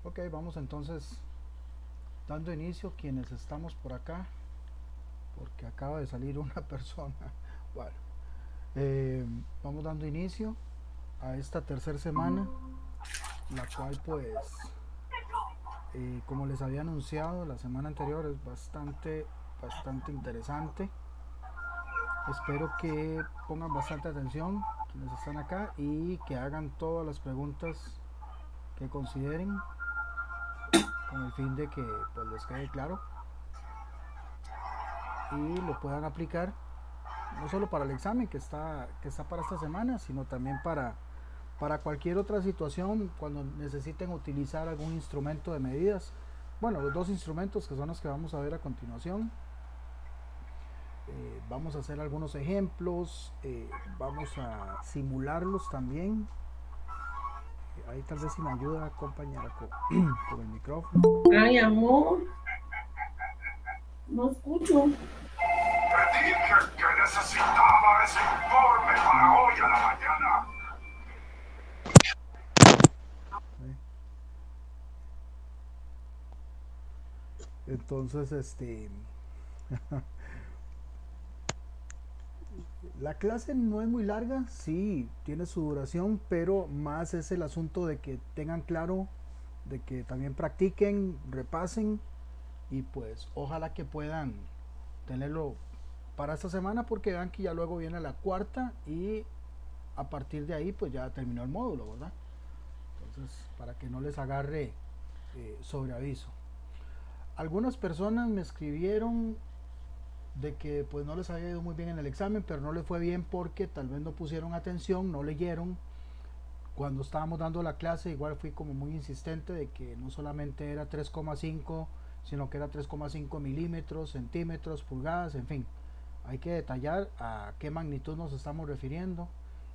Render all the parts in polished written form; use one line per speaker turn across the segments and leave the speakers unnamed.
Ok, vamos entonces dando inicio quienes estamos por acá, porque acaba de salir una persona. Bueno, vamos dando inicio a esta tercera semana, la cual pues, como les había anunciado la semana anterior, es bastante interesante. Espero que pongan bastante atención quienes están acá y que hagan todas las preguntas que consideren con el fin de que pues les quede claro y lo puedan aplicar no solo para el examen que está para esta semana, sino también para cualquier otra situación cuando necesiten utilizar algún instrumento de medidas. Bueno, los dos instrumentos que son los que vamos a ver a continuación. Vamos a hacer algunos ejemplos, vamos a simularlos también. Ahí tal vez si me ayuda compañera con el micrófono.
Ay, amor, no escucho.
Te dije que necesitaba ese informe para hoy a la mañana.
¿Eh? Entonces, la clase no es muy larga, sí, tiene su duración, pero más es el asunto de que tengan claro, de que también practiquen, repasen y pues ojalá que puedan tenerlo para esta semana porque vean que ya luego viene la cuarta y a partir de ahí pues ya terminó el módulo, ¿verdad? Entonces, para que no les agarre sobre aviso. Algunas personas me escribieron de que pues no les había ido muy bien en el examen, pero no les fue bien porque tal vez no pusieron atención, no leyeron. Cuando estábamos dando la clase, igual fui como muy insistente de que no solamente era 3,5, sino que era 3,5 milímetros, centímetros, pulgadas, en fin. Hay que detallar a qué magnitud nos estamos refiriendo.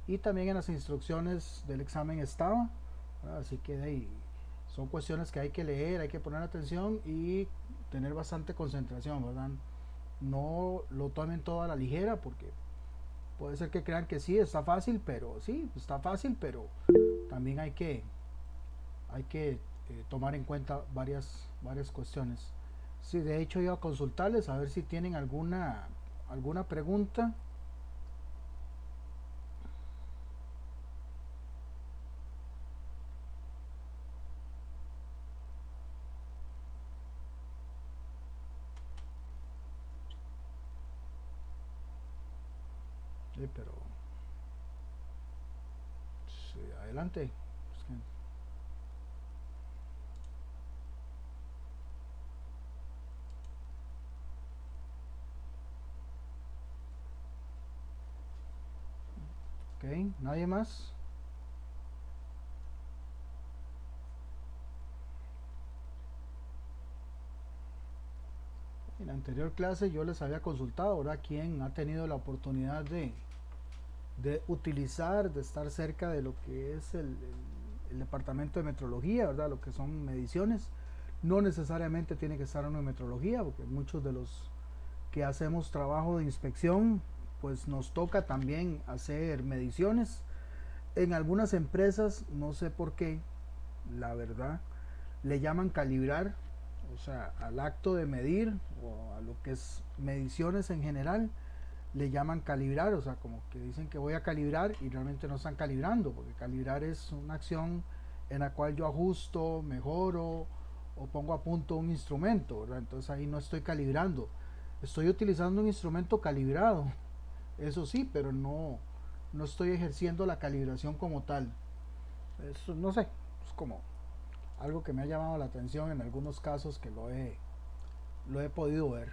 Y también en las instrucciones del examen estaba, ¿verdad? Así que de ahí, son cuestiones que hay que leer, hay que poner atención y tener bastante concentración, ¿verdad? No lo tomen todo a la ligera porque puede ser que crean que sí, está fácil, pero sí, está fácil, pero también hay que tomar en cuenta varias cuestiones. Sí, de hecho iba a consultarles a ver si tienen alguna pregunta. Pero sí, adelante. Es que, ok, nadie más. En la anterior clase yo les había consultado, ahora quién ha tenido la oportunidad de utilizar, de estar cerca de lo que es el departamento de metrología, ¿verdad? Lo que son mediciones. No necesariamente tiene que estar en metrología, porque muchos de los que hacemos trabajo de inspección, pues nos toca también hacer mediciones. En algunas empresas, no sé por qué, la verdad, le llaman calibrar, o sea, al acto de medir o a lo que es mediciones en general, le llaman calibrar, o sea, como que dicen que voy a calibrar y realmente no están calibrando, porque calibrar es una acción en la cual yo ajusto, mejoro o pongo a punto un instrumento, ¿verdad? Entonces ahí no estoy calibrando, estoy utilizando un instrumento calibrado, eso sí, pero no estoy ejerciendo la calibración como tal. Eso no sé, es como algo que me ha llamado la atención en algunos casos que lo he podido ver.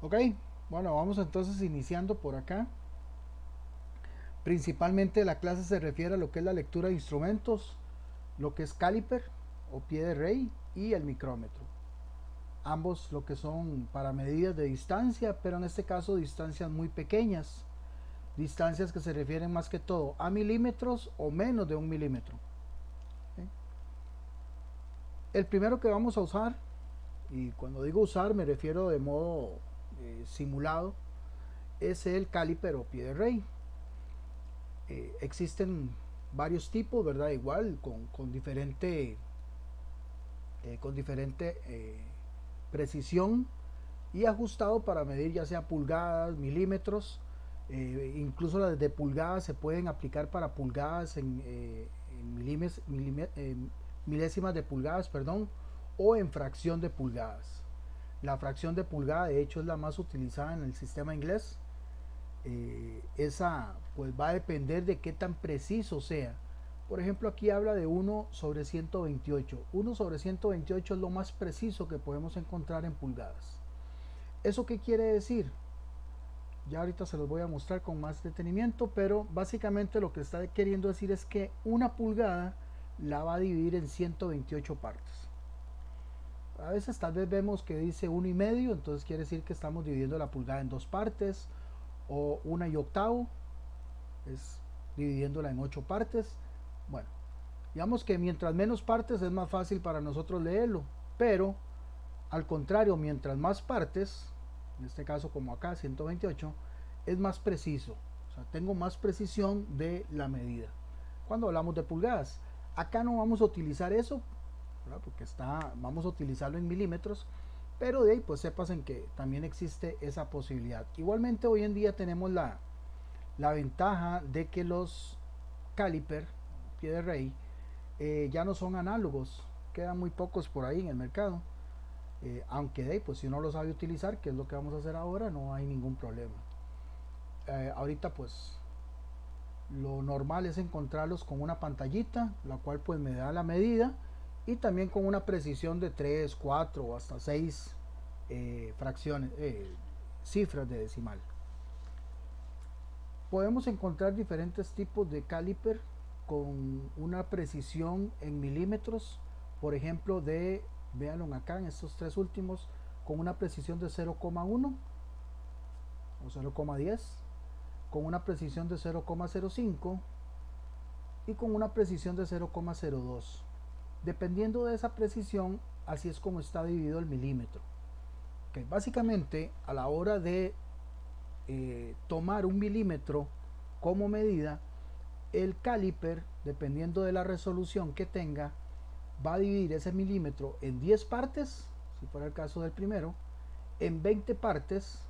Ok, bueno, vamos entonces iniciando por acá. Principalmente la clase se refiere a lo que es la lectura de instrumentos, lo que es caliper o pie de rey y el micrómetro. Ambos lo que son para medidas de distancia, pero en este caso distancias muy pequeñas, distancias que se refieren más que todo a milímetros o menos de un milímetro. ¿Sí? El primero que vamos a usar, y cuando digo usar me refiero de modo simulado, es el caliper o pie de rey. Existen varios tipos, ¿verdad? Igual, con diferente con diferente precisión y ajustado para medir ya sea pulgadas, milímetros, incluso las de pulgadas se pueden aplicar para pulgadas en milésimas de pulgadas, perdón, o en fracción de pulgadas. La fracción de pulgada de hecho es la más utilizada en el sistema inglés. Esa pues va a depender de qué tan preciso sea. Por ejemplo, aquí habla de 1 sobre 128. 1 sobre 128 es lo más preciso que podemos encontrar en pulgadas. ¿Eso qué quiere decir? Ya ahorita se los voy a mostrar con más detenimiento, pero básicamente lo que está queriendo decir es que una pulgada la va a dividir en 128 partes. A veces tal vez vemos que dice 1,5, entonces quiere decir que estamos dividiendo la pulgada en 2 partes, o 1/8, es dividiéndola en 8 partes. Bueno, digamos que mientras menos partes es más fácil para nosotros leerlo, pero al contrario, mientras más partes, en este caso como acá 128, es más preciso, o sea, tengo más precisión de la medida. Cuando hablamos de pulgadas, acá no vamos a utilizar eso, ¿verdad? Porque vamos a utilizarlo en milímetros, pero de ahí pues sepas en que también existe esa posibilidad. Igualmente hoy en día tenemos la ventaja de que los caliper pie de rey ya no son análogos, quedan muy pocos por ahí en el mercado, aunque de ahí pues si uno lo sabe utilizar, que es lo que vamos a hacer ahora, no hay ningún problema. Ahorita pues lo normal es encontrarlos con una pantallita, la cual pues me da la medida, y también con una precisión de 3, 4 o hasta 6 fracciones, cifras de decimal. Podemos encontrar diferentes tipos de caliper con una precisión en milímetros, por ejemplo véanlo acá en estos tres últimos, con una precisión de 0,1 o 0,10, con una precisión de 0,05 y con una precisión de 0,02. Dependiendo de esa precisión, así es como está dividido el milímetro. Okay, básicamente, a la hora de tomar un milímetro como medida, el caliper, dependiendo de la resolución que tenga, va a dividir ese milímetro en 10 partes, si fuera el caso del primero, en 20 partes,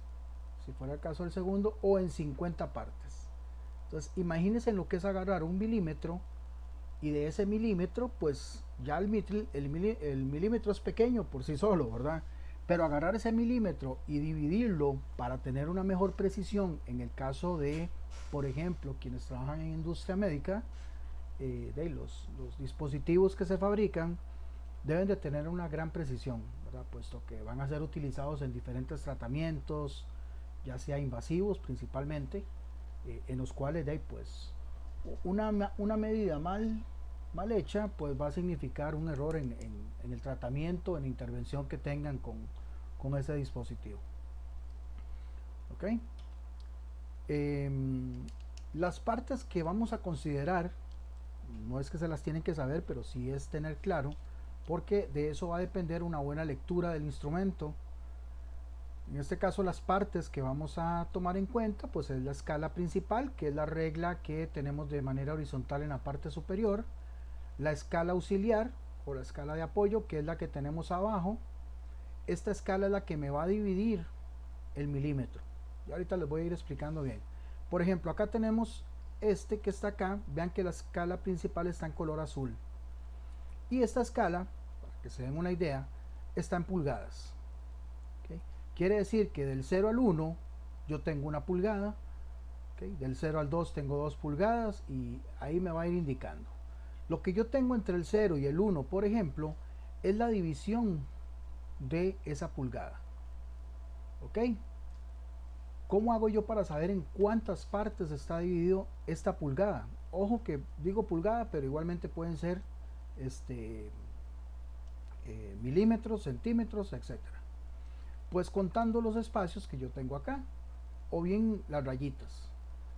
si fuera el caso del segundo, o en 50 partes. Entonces, imagínense lo que es agarrar un milímetro, y de ese milímetro, pues ya el milímetro es pequeño por sí solo, ¿verdad? Pero agarrar ese milímetro y dividirlo para tener una mejor precisión, en el caso de, por ejemplo, quienes trabajan en industria médica, de los dispositivos que se fabrican deben de tener una gran precisión, ¿verdad? Puesto que van a ser utilizados en diferentes tratamientos, ya sea invasivos principalmente, en los cuales de ahí, pues una medida mal hecha pues va a significar un error en el tratamiento, en la intervención que tengan con ese dispositivo. ¿Ok? Las partes que vamos a considerar, no es que se las tienen que saber, pero sí es tener claro, porque de eso va a depender una buena lectura del instrumento. En este caso, las partes que vamos a tomar en cuenta pues es la escala principal, que es la regla que tenemos de manera horizontal en la parte superior, la escala auxiliar o la escala de apoyo, que es la que tenemos abajo. Esta escala es la que me va a dividir el milímetro, y ahorita les voy a ir explicando bien. Por ejemplo, acá tenemos este que está acá, vean que la escala principal está en color azul, y esta escala, para que se den una idea, está en pulgadas. ¿Okay? Quiere decir que del 0 al 1 yo tengo una pulgada, ¿okay? Del 0 al 2 tengo 2 pulgadas, y ahí me va a ir indicando. Lo que yo tengo entre el 0 y el 1, por ejemplo, es la división de esa pulgada. ¿Ok? ¿Cómo hago yo para saber en cuántas partes está dividido esta pulgada? Ojo que digo pulgada, pero igualmente pueden ser milímetros, centímetros, etc. Pues contando los espacios que yo tengo acá, o bien las rayitas.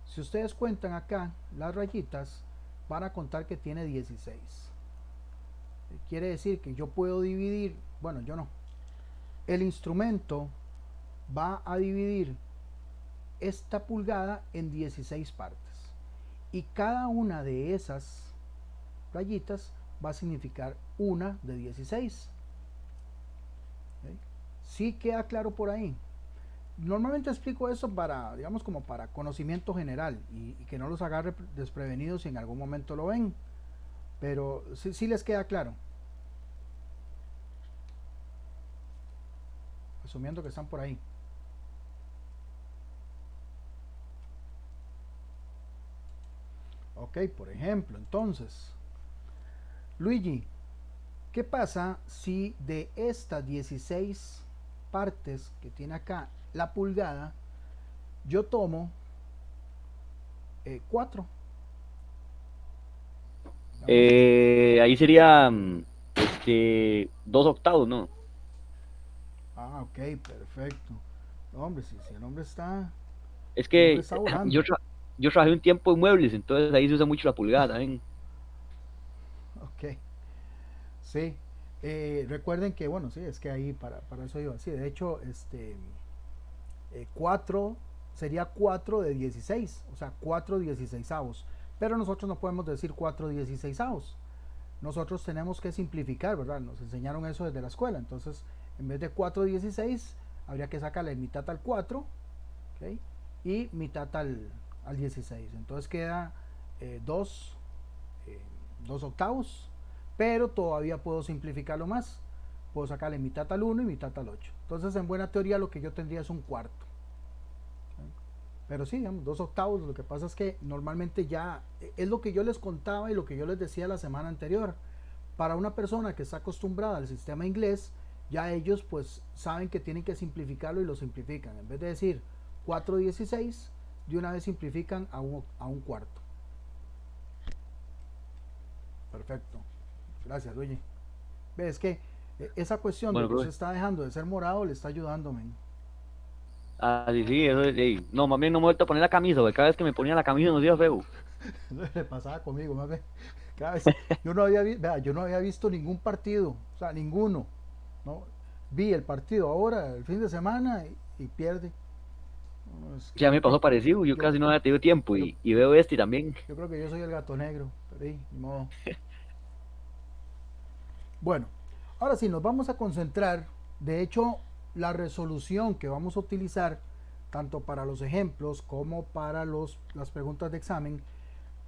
Si ustedes cuentan acá las rayitas, van a contar que tiene 16. Quiere decir que yo puedo dividir, bueno, yo no. El instrumento va a dividir esta pulgada en 16 partes. Y cada una de esas rayitas va a significar una de 16. sí queda claro por ahí. Normalmente explico eso para, digamos, como para conocimiento general y que no los agarre desprevenidos si en algún momento lo ven. Pero sí, sí les queda claro, asumiendo que están por ahí. Ok, por ejemplo, entonces, Luigi, ¿qué pasa si de estas 16 partes que tiene acá la pulgada, yo tomo 4?
Ahí sería 2 octavos, ¿no?
Ah, ok, perfecto. No, hombre, si
Es
el hombre
que
está
yo,
volando.
yo trabajé un tiempo en muebles, entonces ahí se usa mucho la pulgada también.
Ok, sí. Recuerden que, bueno, sí, es que ahí para eso iba. Sí, de hecho, 4 sería 4 de 16, o sea, 4 dieciseisavos. Pero nosotros no podemos decir 4 dieciseisavos. Nosotros tenemos que simplificar, ¿verdad? Nos enseñaron eso desde la escuela. Entonces, en vez de 4 16, habría que sacarle mitad al 4, ¿ok? Y mitad al 16. Entonces queda 2 octavos, pero todavía puedo simplificarlo más. Puedo sacarle mitad al 1 y mitad al 8. Entonces, en buena teoría, lo que yo tendría es un cuarto. Pero sí, digamos, 2 octavos. Lo que pasa es que normalmente ya es lo que yo les contaba y lo que yo les decía la semana anterior. Para una persona que está acostumbrada al sistema inglés, ya ellos pues saben que tienen que simplificarlo y lo simplifican. En vez de decir 4/16, de una vez simplifican a un cuarto. Perfecto. Gracias, Luigi. Ves que esa cuestión de
Bueno,
que usted
profe.
está dejando de ser morado le está ayudando, men.
Ah, sí, sí, eso no, más bien no me he vuelto a poner la camisa, porque cada vez que me ponía la camisa me hacía feo.
Le pasaba conmigo, más bien. Cada vez, yo no había visto ningún partido, o sea, ninguno. ¿No? Vi el partido ahora, el fin de semana, y pierde. No, es que
Ya me pasó parecido, yo
yo,
casi no había tenido tiempo
yo,
y veo también.
yo creo que yo soy el gato negro, pero ni modo. Bueno, ahora sí, nos vamos a concentrar. De hecho, la resolución que vamos a utilizar, tanto para los ejemplos como para las preguntas de examen,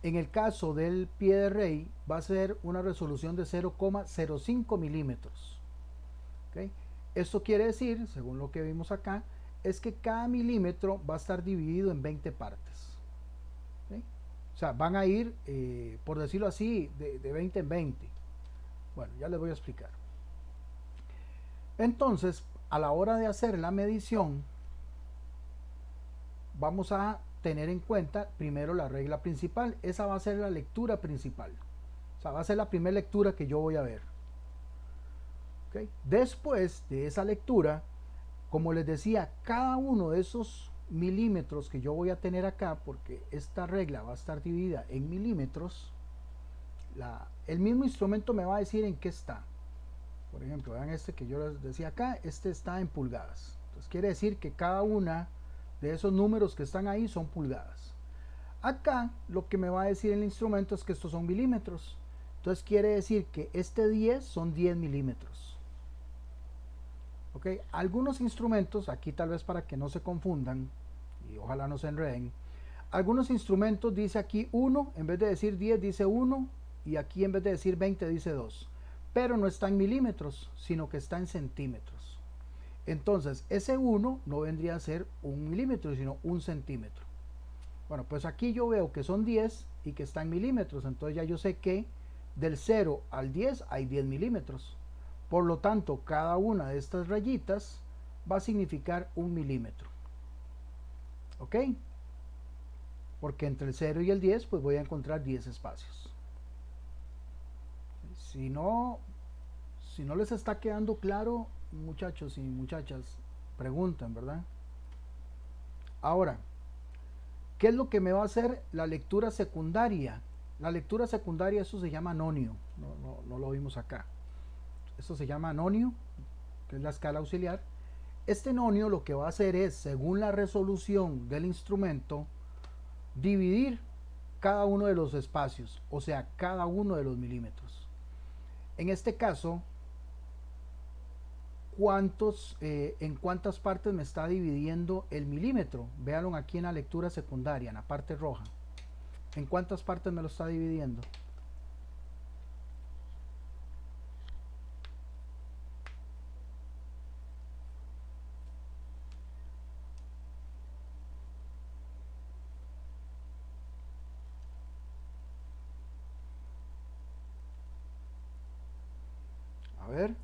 en el caso del pie de rey, va a ser una resolución de 0,05 milímetros. ¿Okay? Esto quiere decir, según lo que vimos acá, es que cada milímetro va a estar dividido en 20 partes. ¿Okay? O sea, van a ir, por decirlo así, de 20 en 20. Bueno, ya les voy a explicar. Entonces, a la hora de hacer la medición, vamos a tener en cuenta primero la regla principal. Esa va a ser la lectura principal. O sea, va a ser la primera lectura que yo voy a ver. ¿Okay? Después de esa lectura, como les decía, cada uno de esos milímetros que yo voy a tener acá, porque esta regla va a estar dividida en milímetros, el mismo instrumento me va a decir en qué está. Por ejemplo, vean este que yo les decía acá, este está en pulgadas. Entonces quiere decir que cada una de esos números que están ahí son pulgadas. Acá lo que me va a decir el instrumento es que estos son milímetros. Entonces quiere decir que este 10 son 10 milímetros. ¿Ok? Algunos instrumentos, aquí tal vez para que no se confundan, y ojalá no se enreden, algunos instrumentos dice aquí 1, en vez de decir 10 dice 1, y aquí en vez de decir 20 dice 2. Pero no está en milímetros, sino que está en centímetros. Entonces, ese 1 no vendría a ser un milímetro, sino un centímetro. Bueno, pues aquí yo veo que son 10 y que está en milímetros, entonces ya yo sé que del 0 al 10 hay 10 milímetros. Por lo tanto, cada una de estas rayitas va a significar un milímetro. ¿Ok? Porque entre el 0 y el 10 pues voy a encontrar 10 espacios. Si no, si no les está quedando claro, muchachos y muchachas, preguntan, ¿verdad? Ahora, ¿qué es lo que me va a hacer la lectura secundaria? La lectura secundaria, eso se llama nonio, no lo vimos acá. Esto se llama nonio, que es la escala auxiliar. Este nonio lo que va a hacer es, según la resolución del instrumento, dividir cada uno de los espacios, o sea, cada uno de los milímetros. En este caso, en cuántas partes me está dividiendo el milímetro. Véanlo aquí en la lectura secundaria, en la parte roja. ¿En cuántas partes me lo está dividiendo? A ver,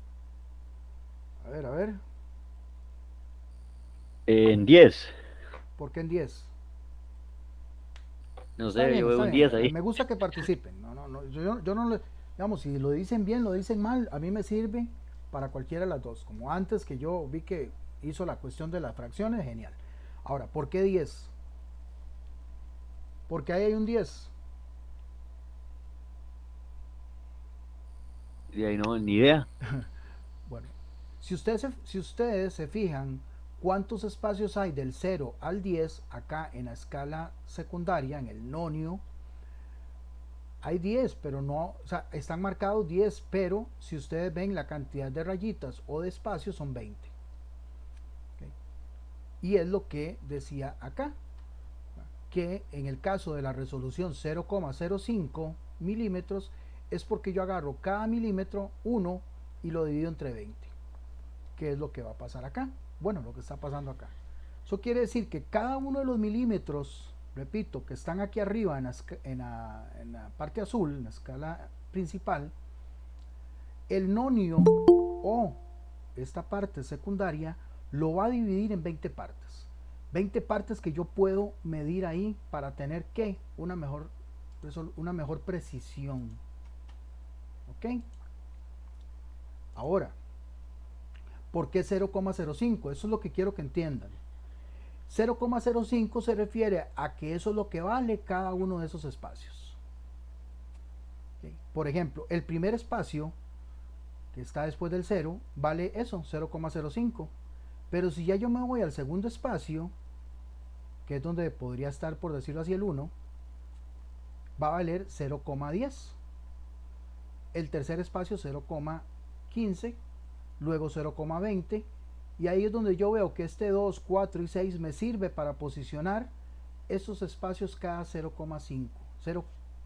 a ver, a ver.
En 10.
¿Por qué en 10?
No
Está
sé,
bien,
yo veo
está
un
bien.
10 ahí.
Me gusta que participen. Yo no le, digamos, si lo dicen bien, lo dicen mal, a mí me sirve para cualquiera de las dos. Como antes que yo vi que hizo la cuestión de las fracciones, genial. Ahora, ¿por qué 10? Porque ahí hay un 10.
Y ahí no, ni idea.
Bueno, si ustedes se fijan cuántos espacios hay del 0 al 10 acá en la escala secundaria, en el nonio, hay 10, pero no, o sea, están marcados 10, pero si ustedes ven la cantidad de rayitas o de espacios son 20. ¿Okay? Y es lo que decía acá, que en el caso de la resolución 0,05 milímetros es porque yo agarro cada milímetro 1 y lo divido entre 20. ¿Qué es lo que va a pasar acá? Bueno, lo que está pasando acá. Eso quiere decir que cada uno de los milímetros, repito, que están aquí arriba en la parte azul, en la escala principal, el nonio o esta parte secundaria lo va a dividir en 20 partes. 20 partes que yo puedo medir ahí para tener ¿qué? Una mejor precisión. ¿Ok? Ahora, ¿por qué 0,05? Eso es lo que quiero que entiendan. 0,05 se refiere a que eso es lo que vale cada uno de esos espacios. ¿Okay? Por ejemplo, el primer espacio que está después del 0 vale eso, 0,05. Pero si ya yo me voy al segundo espacio, que es donde podría estar, por decirlo así, el 1, va a valer 0,10. El tercer espacio 0,15, luego 0,20, y ahí es donde yo veo que este 2, 4 y 6 me sirve para posicionar esos espacios cada 0,5,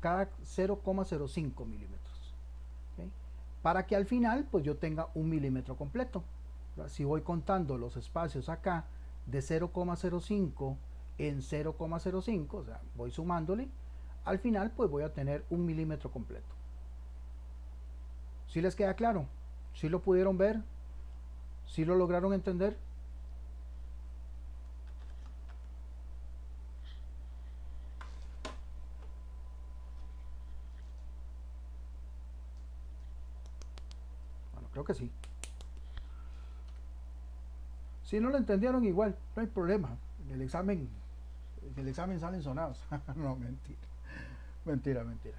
cada 0,05 milímetros. ¿Okay? Para que al final pues yo tenga un milímetro completo. Si voy contando los espacios acá de 0,05 en 0,05, o sea, voy sumándole, al final pues voy a tener un milímetro completo. ¿Sí les queda claro? ¿Sí lo pudieron ver? ¿Sí lo lograron entender? Bueno, creo que sí. Si no lo entendieron igual, no hay problema. El examen salen sonados. No, mentira. Mentira, mentira.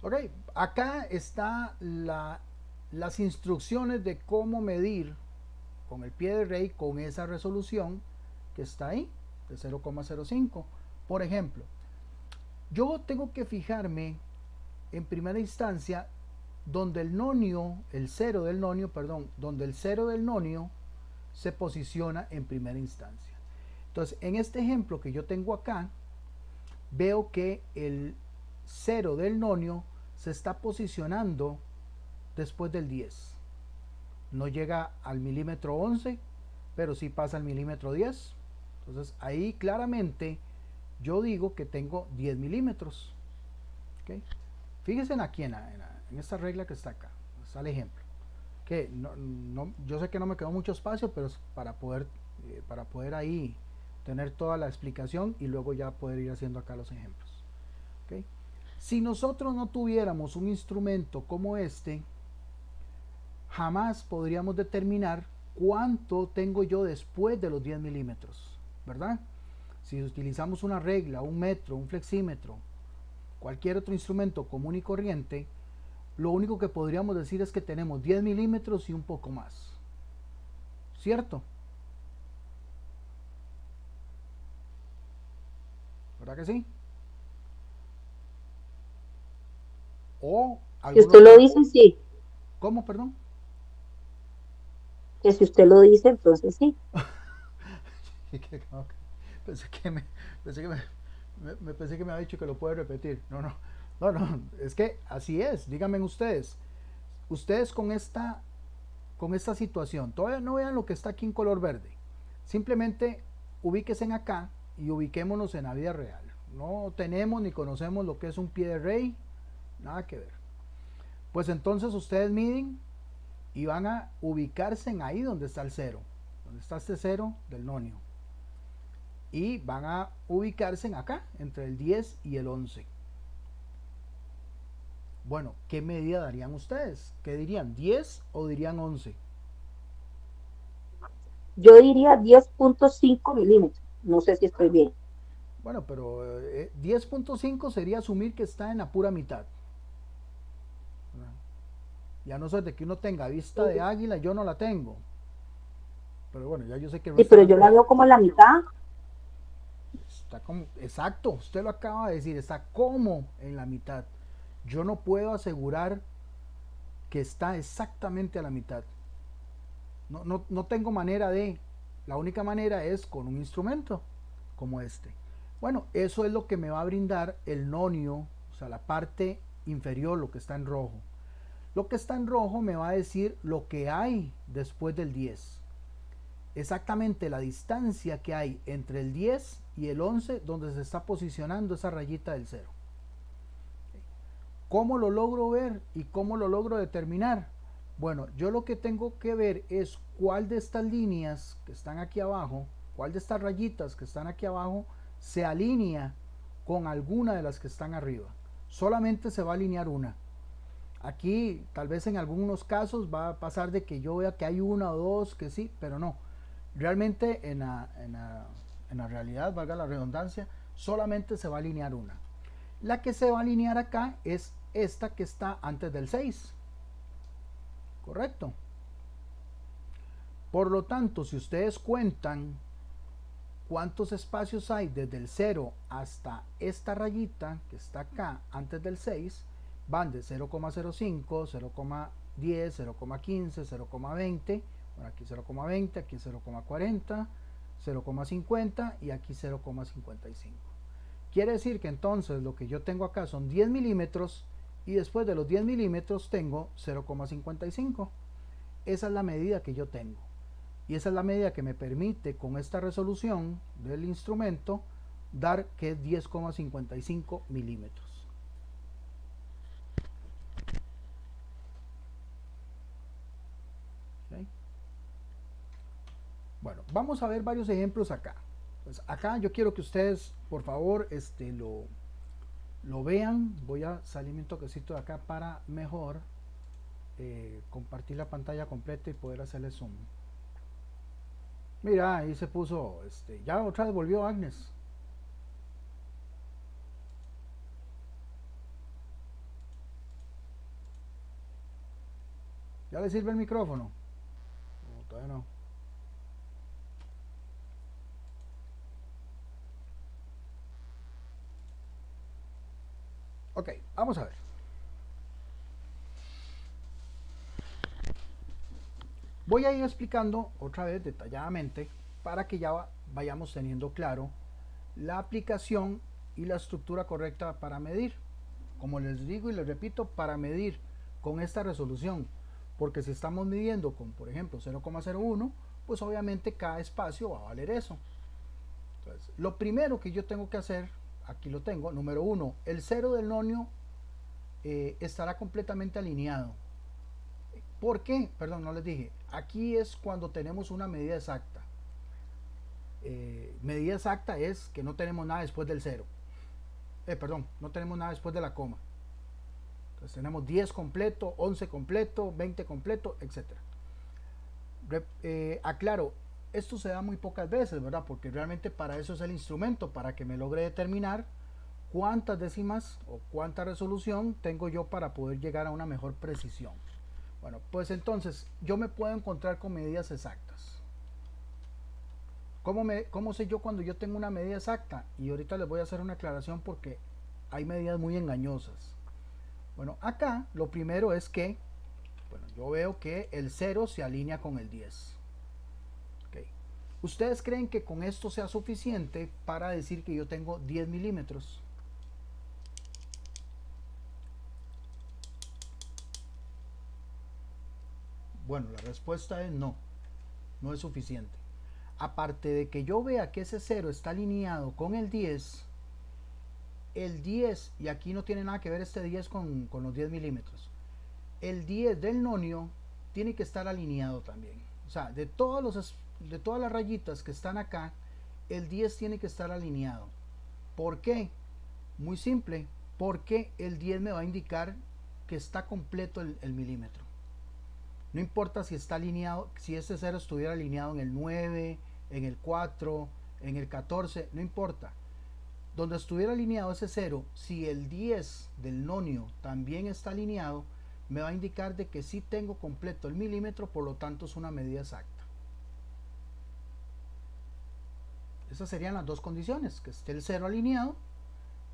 Ok, acá está las instrucciones de cómo medir con el pie de rey con esa resolución que está ahí, de 0,05. Por ejemplo, yo tengo que fijarme en primera instancia donde el nonio, el cero del nonio, perdón, donde el cero del nonio se posiciona en primera instancia. Entonces, en este ejemplo que yo tengo acá, veo que el cero del nonio se está posicionando después del 10. No llega al milímetro 11, pero sí pasa al milímetro 10. Entonces ahí claramente yo digo que tengo 10 milímetros. ¿Okay? Fíjense aquí en esta regla que está acá. Está el ejemplo. Que yo sé que no me quedó mucho espacio, pero es para poder ahí tener toda la explicación y luego ya poder ir haciendo acá los ejemplos. ¿Okay? Si nosotros no tuviéramos un instrumento como este, jamás podríamos determinar cuánto tengo yo después de los 10 milímetros, ¿verdad? Si utilizamos una regla, un metro, un flexímetro, cualquier otro instrumento común y corriente, lo único que podríamos decir es que tenemos 10 milímetros y un poco más. ¿Cierto? ¿Verdad que sí? O
Si usted lo dice, sí.
¿Cómo, perdón?
que si usted lo dice, entonces sí.
Ok. Pensé que pensé que pensé que me había dicho que lo puede repetir. No, no, no, no, es que así es. Díganme ustedes con esta situación, todavía no vean lo que está aquí en color verde. Simplemente ubíquense en acá y ubiquémonos en la vida real. No tenemos ni conocemos lo que es un pie de rey, nada que ver. Pues entonces ustedes miden y van a ubicarse en ahí donde está el cero, donde está este cero del nonio. Y van a ubicarse en acá, entre el 10 y el 11. Bueno, ¿qué medida darían ustedes? ¿Qué dirían? ¿10 o dirían 11?
Yo diría 10.5 milímetros. No sé si estoy bien.
Bueno, pero 10.5 sería asumir que está en la pura mitad. Ya no sé de que uno tenga vista de águila, yo no la tengo. Pero bueno, ya yo sé que no
Sí, pero
está,
yo la veo como la mitad.
está como, exacto, usted lo acaba de decir, está como en la mitad. Yo no puedo asegurar que está exactamente a la mitad. No tengo manera de, la única manera es con un instrumento como este. Bueno, eso es lo que me va a brindar el nonio, o sea, la parte inferior, lo que está en rojo. Lo que está en rojo me va a decir lo que hay después del 10. Exactamente la distancia que hay entre el 10 y el 11 donde se está posicionando esa rayita del 0. ¿Cómo lo logro ver y cómo lo logro determinar? Bueno, yo lo que tengo que ver es cuál de estas líneas que están aquí abajo, cuál de estas rayitas que están aquí abajo se alinea con alguna de las que están arriba. Solamente se va a alinear una. Aquí tal vez en algunos casos va a pasar de que yo vea que hay una o dos que sí, pero no. Realmente en la realidad, valga la redundancia, solamente se va a alinear una. La que se va a alinear acá es esta que está antes del 6. Correcto. Por lo tanto, si ustedes cuentan cuántos espacios hay desde el 0 hasta esta rayita que está acá antes del 6, van de 0,05, 0,10, 0,15, 0,20, bueno, aquí 0,20, aquí 0,40, 0,50 y aquí 0,55. Quiere decir que entonces lo que yo tengo acá son 10 milímetros y después de los 10 milímetros tengo 0,55. Esa es la medida que yo tengo. Y esa es la medida que me permite con esta resolución del instrumento dar que es 10,55 milímetros. ¿Okay? Bueno, vamos a ver varios ejemplos acá. Pues acá yo quiero que ustedes, por favor, lo vean. Voy a salirme un toquecito de acá para mejor compartir la pantalla completa y poder hacerle zoom. Mira, ahí se puso, ya otra vez volvió Agnes. ¿Ya le sirve el micrófono? No, todavía no. Ok, vamos a ver. Voy a ir explicando otra vez detalladamente para que ya vayamos teniendo claro la aplicación y la estructura correcta para medir. Como les digo y les repito, para medir con esta resolución. Porque si estamos midiendo con, por ejemplo, 0,01, pues obviamente cada espacio va a valer eso. Entonces, lo primero que yo tengo que hacer, aquí lo tengo, número 1, el 0 del nonio estará completamente alineado. ¿Por qué? Perdón, no les dije. Aquí es cuando tenemos una medida exacta. Medida exacta es que no tenemos nada después del 0. Perdón, no tenemos nada después de la coma. Entonces tenemos 10 completo, 11 completo, 20 completo, etc. Aclaro, esto se da muy pocas veces, ¿verdad? Porque realmente para eso es el instrumento, para que me logre determinar cuántas décimas o cuánta resolución tengo yo para poder llegar a una mejor precisión. Bueno, pues entonces yo me puedo encontrar con medidas exactas. ¿Cómo sé yo cuando yo tengo una medida exacta? Y ahorita les voy a hacer una aclaración porque hay medidas muy engañosas. Bueno, acá lo primero es que, bueno, yo veo que el 0 se alinea con el 10. Okay. ¿Ustedes creen que con esto sea suficiente para decir que yo tengo 10 milímetros? Bueno, la respuesta es no, no es suficiente. Aparte de que yo vea que ese 0 está alineado con el 10, y aquí no tiene nada que ver este 10 con los 10 milímetros, el 10 del nonio tiene que estar alineado también. O sea, de todas las rayitas que están acá, el 10 tiene que estar alineado. ¿Por qué? Muy simple, porque el 10 me va a indicar que está completo el milímetro. No importa si está alineado, si este 0 estuviera alineado en el 9, en el 4, en el 14, no importa. Donde estuviera alineado ese 0, si el 10 del nonio también está alineado, me va a indicar de que sí tengo completo el milímetro, por lo tanto es una medida exacta. Esas serían las dos condiciones, que esté el 0 alineado,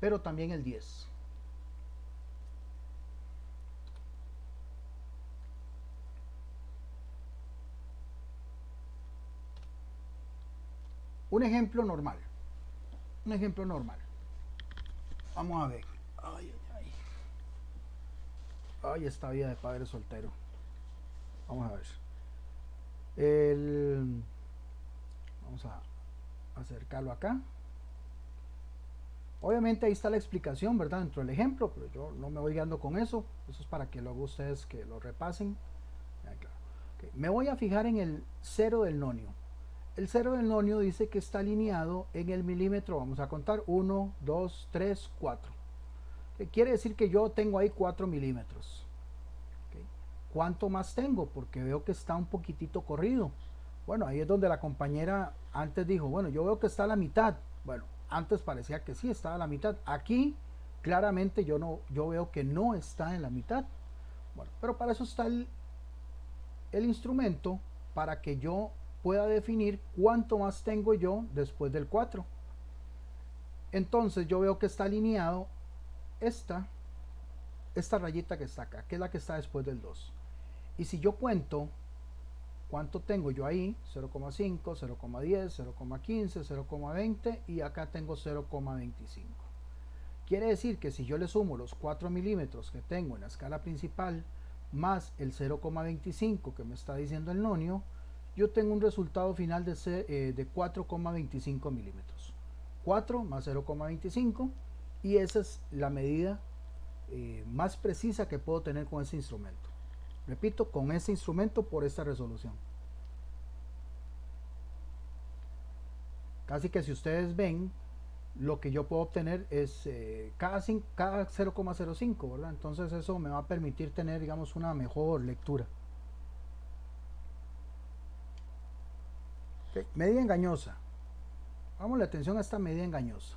pero también el 10. Un ejemplo normal. Vamos a ver. Ay, esta vida de padre soltero. Vamos a ver. Vamos a acercarlo acá. Obviamente ahí está la explicación, ¿verdad? Dentro del ejemplo, pero yo no me voy guiando con eso. Eso es para que luego ustedes que lo repasen. Claro. Okay. Me voy a fijar en el 0 del nonio. El 0 del nonio dice que está alineado en el milímetro. Vamos a contar 1, 2, 3, 4. Quiere decir que yo tengo ahí 4 milímetros. Okay. ¿Cuánto más tengo? Porque veo que está un poquitito corrido. Bueno, ahí es donde la compañera antes dijo, bueno, yo veo que está a la mitad. Bueno, antes parecía que sí estaba a la mitad. Aquí claramente yo veo que no está en la mitad. Bueno, pero para eso está el instrumento, para que yo pueda definir cuánto más tengo yo después del 4. Entonces yo veo que está alineado esta rayita que está acá, que es la que está después del 2. Y si yo cuento cuánto tengo yo ahí, 0,5, 0,10, 0,15, 0,20 y acá tengo 0,25. Quiere decir que si yo le sumo los 4 milímetros que tengo en la escala principal más el 0,25 que me está diciendo el nonio, yo tengo un resultado final de 4,25 milímetros. 4 más 0,25, y esa es la medida más precisa que puedo tener con ese instrumento. Repito, con este instrumento por esta resolución. Casi que si ustedes ven, lo que yo puedo obtener es cada 0,05, ¿verdad? Entonces eso me va a permitir tener, digamos, una mejor lectura. Okay. Medida engañosa. Vamos la atención a esta medida engañosa.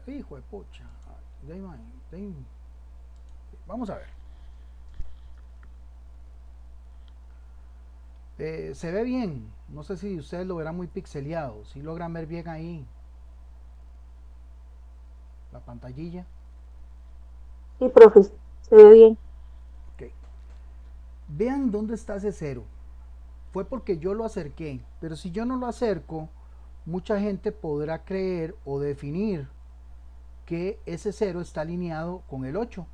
Hijo de pucha. Vamos a ver. Se ve bien. No sé si ustedes lo verán muy pixeleado. Si logran ver bien ahí la pantallilla.
Sí, profe, se ve bien.
Okay. Vean dónde está ese 0. Fue porque yo lo acerqué. Pero si yo no lo acerco, mucha gente podrá creer o definir que ese 0 está alineado con el 8,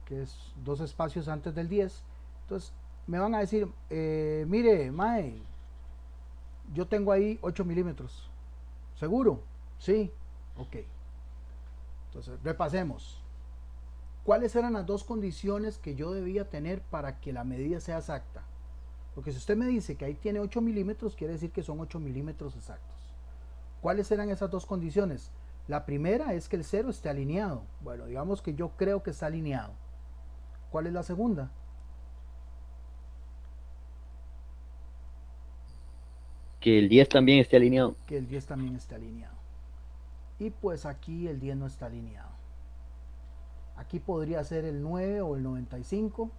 que es 2 espacios antes del 10. Entonces me van a decir, mire, mae, yo tengo ahí 8 milímetros. ¿Seguro? Sí. Ok. Entonces repasemos. ¿Cuáles eran las dos condiciones que yo debía tener para que la medida sea exacta? Porque si usted me dice que ahí tiene 8 milímetros, quiere decir que son 8 milímetros exactos. ¿Cuáles eran esas dos condiciones? La primera es que el 0 esté alineado. Bueno, digamos que yo creo que está alineado. ¿Cuál es la segunda?
Que el 10 también esté alineado.
Que el 10 también esté alineado. Y pues aquí el 10 no está alineado. Aquí podría ser el 9 o el 95.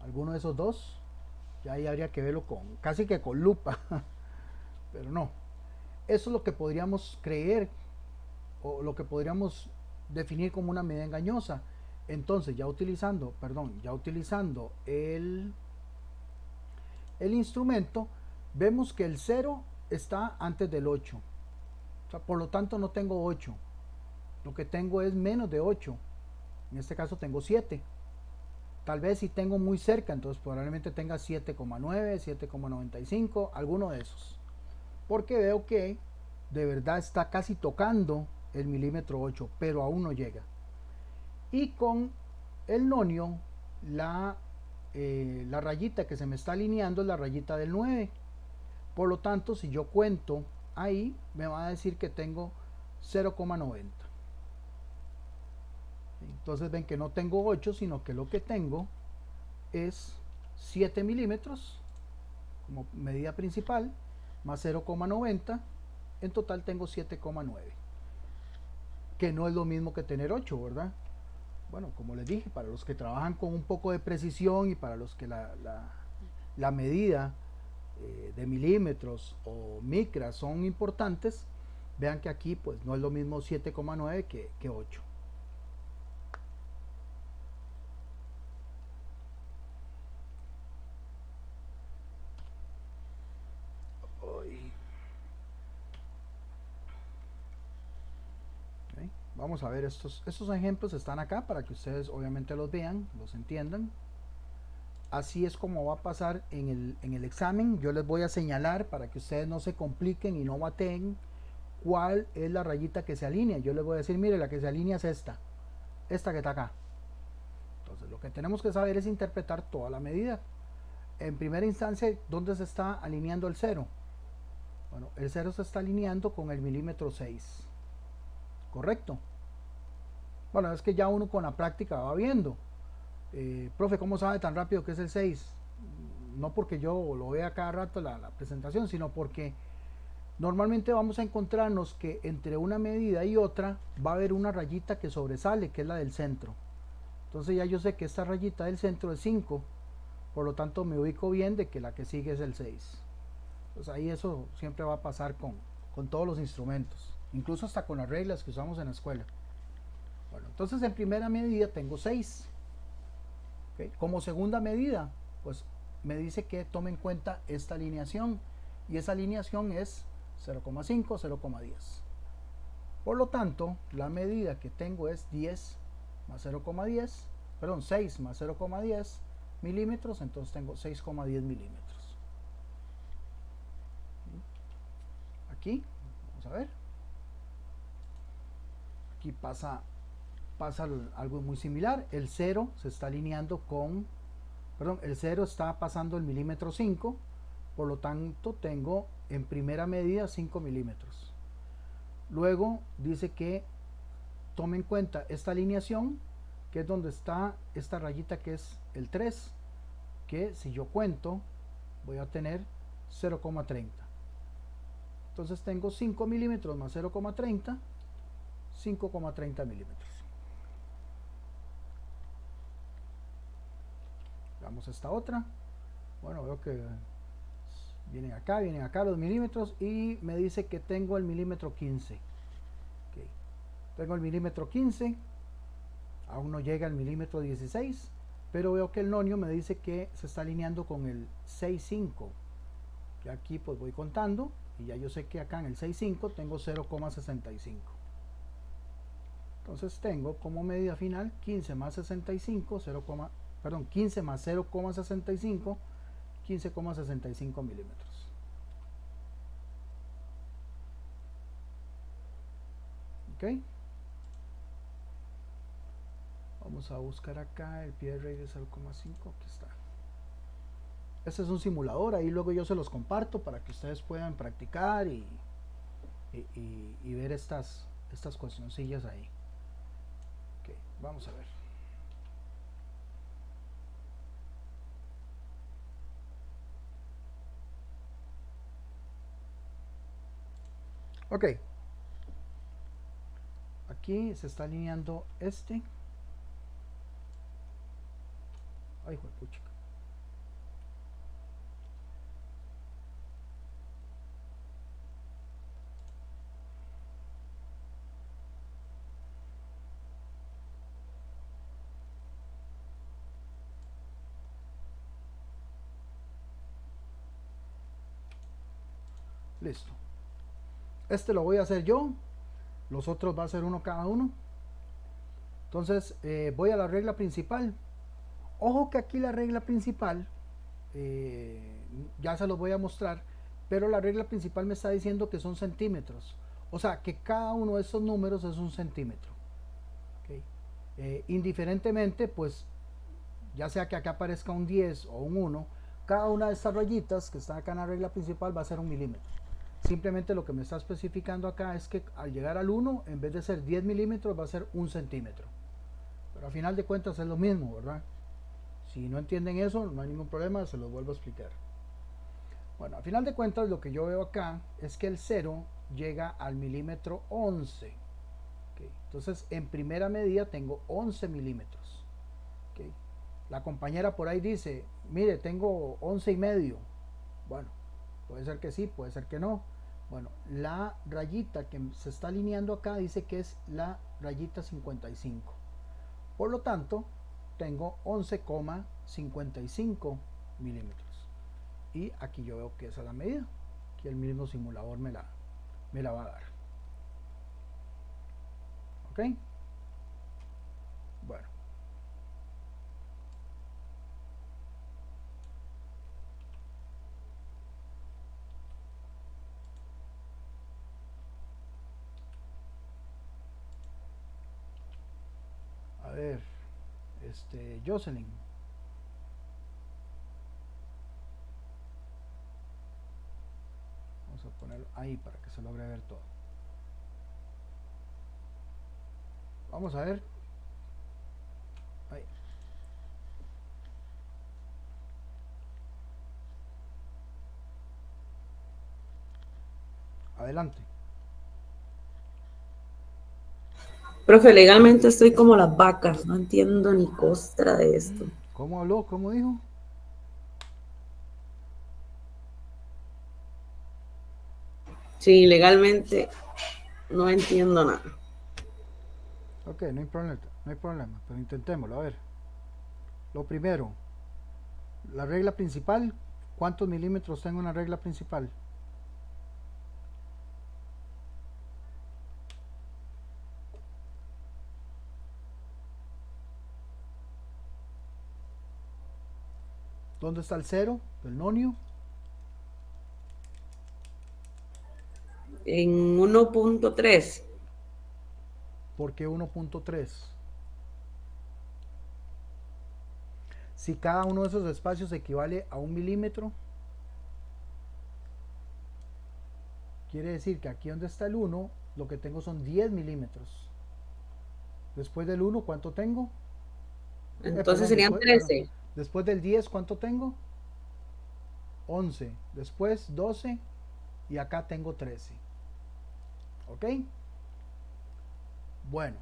Alguno de esos dos. Ya ahí habría que verlo casi que con lupa. Pero no. Eso es lo que podríamos creer, o lo que podríamos definir como una medida engañosa. Entonces ya utilizando el instrumento, vemos que el 0 está antes del 8. O sea, por lo tanto no tengo 8. Lo que tengo es menos de 8. En este caso tengo 7. Tal vez si tengo muy cerca, entonces probablemente tenga 7,9, 7,95, alguno de esos. Porque veo que de verdad está casi tocando el milímetro 8, pero aún no llega. Y con el nonio, la rayita que se me está alineando es la rayita del 9. Por lo tanto, si yo cuento ahí, me va a decir que tengo 0,90. Entonces ven que no tengo 8, sino que lo que tengo es 7 milímetros como medida principal, más 0,90. En total tengo 7,9. Que no es lo mismo que tener 8, ¿verdad? Bueno, como les dije, para los que trabajan con un poco de precisión y para los que la medida de milímetros o micras son importantes, vean que aquí pues no es lo mismo 7,9 que 8. Vamos a ver, estos ejemplos están acá para que ustedes obviamente los vean, los entiendan. Así es como va a pasar en el examen. Yo les voy a señalar para que ustedes no se compliquen y no bateen cuál es la rayita que se alinea. Yo les voy a decir, mire, la que se alinea es esta que está acá. Entonces lo que tenemos que saber es interpretar toda la medida. En primera instancia, ¿dónde se está alineando el 0? Bueno, el 0 se está alineando con el milímetro 6. ¿Correcto? Bueno, es que ya uno con la práctica va viendo. Profe, ¿cómo sabe tan rápido que es el 6? No porque yo lo vea cada rato la presentación, sino porque normalmente vamos a encontrarnos que entre una medida y otra va a haber una rayita que sobresale, que es la del centro. Entonces ya yo sé que esta rayita del centro es 5, por lo tanto me ubico bien de que la que sigue es el 6. Pues ahí eso siempre va a pasar con todos los instrumentos, incluso hasta con las reglas que usamos en la escuela. Bueno, entonces en primera medida tengo 6. ¿Okay? Como segunda medida, pues me dice que tome en cuenta esta alineación. Y esa alineación es 0,5, 0,10. Por lo tanto, la medida que tengo es 10 más 0,10, perdón, 6 más 0,10 milímetros, entonces tengo 6,10 milímetros. Aquí, vamos a ver. Aquí pasa algo muy similar. El 0 se está alineando con, perdón, el 0 está pasando el milímetro 5, por lo tanto tengo en primera medida 5 milímetros. Luego dice que tome en cuenta esta alineación, que es donde está esta rayita que es el 3, que si yo cuento voy a tener 0,30. Entonces tengo 5 milímetros más 0,30, 5,30 milímetros. Vamos a esta otra. Bueno, veo que vienen acá los milímetros y me dice que tengo el milímetro 15. Okay. Tengo el milímetro 15, aún no llega al milímetro 16, pero veo que el nonio me dice que se está alineando con el 6,5. Y aquí pues voy contando y ya yo sé que acá en el 6,5 tengo 0,65. Entonces tengo como medida final 15 más 65, 15 más 0,65, 15,65 milímetros. Ok. Vamos a buscar acá el pie de rey de 0,5. Aquí está. Este es un simulador, ahí luego yo se los comparto para que ustedes puedan practicar y ver estas cuestioncillas ahí. Ok, vamos a ver. Ok. Aquí se está alineando este. Ay, juepuchica. Listo. Este lo voy a hacer yo. Los otros va a ser uno cada uno. Entonces voy a la regla principal. Ojo que aquí la regla principal, ya se los voy a mostrar, pero la regla principal me está diciendo que son centímetros. O sea que cada uno de estos números es un centímetro. ¿Okay? Indiferentemente, pues ya sea que acá aparezca un 10 o un 1, cada una de estas rayitas que están acá en la regla principal va a ser un milímetro. Simplemente lo que me está especificando acá es que al llegar al 1, en vez de ser 10 milímetros, va a ser un centímetro. Pero a final de cuentas es lo mismo, ¿verdad? Si no entienden eso, no hay ningún problema, se los vuelvo a explicar. Bueno, a final de cuentas lo que yo veo acá es que el 0 llega al milímetro 11. ¿Okay? Entonces, en primera medida tengo 11 milímetros. ¿Okay? La compañera por ahí dice, mire, tengo 11 y medio. Bueno, puede ser que sí, puede ser que no. Bueno, la rayita que se está alineando acá dice que es la rayita 55. Por lo tanto, tengo 11,55 milímetros. Y aquí yo veo que esa es la medida. Aquí el mismo simulador me la va a dar. ¿Ok? Bueno. A ver, Jocelyn. Vamos a ponerlo ahí para que se logre ver todo. Vamos a ver. Ahí. Adelante.
Profe, legalmente estoy como las vacas, no entiendo ni costra de esto.
¿Cómo habló? ¿Cómo dijo?
Sí, legalmente no entiendo nada.
Ok, no hay problema, pero intentémoslo, a ver. Lo primero, la regla principal, ¿cuántos milímetros tengo en la regla principal? ¿Dónde está el 0 del nonio?
En 1.3.
¿Por qué 1.3? Si cada uno de esos espacios equivale a 1 milímetro, quiere decir que aquí donde está el 1, lo que tengo son 10 milímetros. Después del 1, ¿cuánto tengo?
Entonces serían 13.
Después del 10, ¿cuánto tengo? 11. Después 12 y acá tengo 13. ¿Ok? Bueno,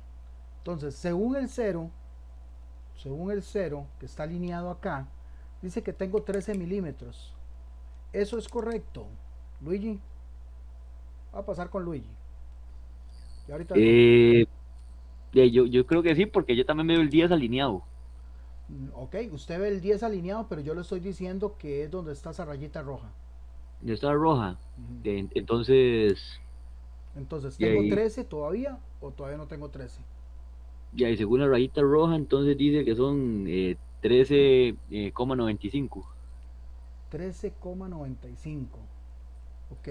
entonces según el 0 que está alineado acá, dice que tengo 13 milímetros. Eso es correcto. Luigi, va a pasar con Luigi. Y ahorita
yo creo que sí, porque yo también veo el 10 alineado.
ok, usted ve el 10 alineado, pero yo le estoy diciendo que es donde está esa rayita roja.
Ya está roja.
Ujú.
Entonces,
Entonces,
y
¿tengo
ahí,
13 todavía o todavía no tengo 13?
y ahí según la rayita roja, entonces dice que son 13,95.
13,95. Ok.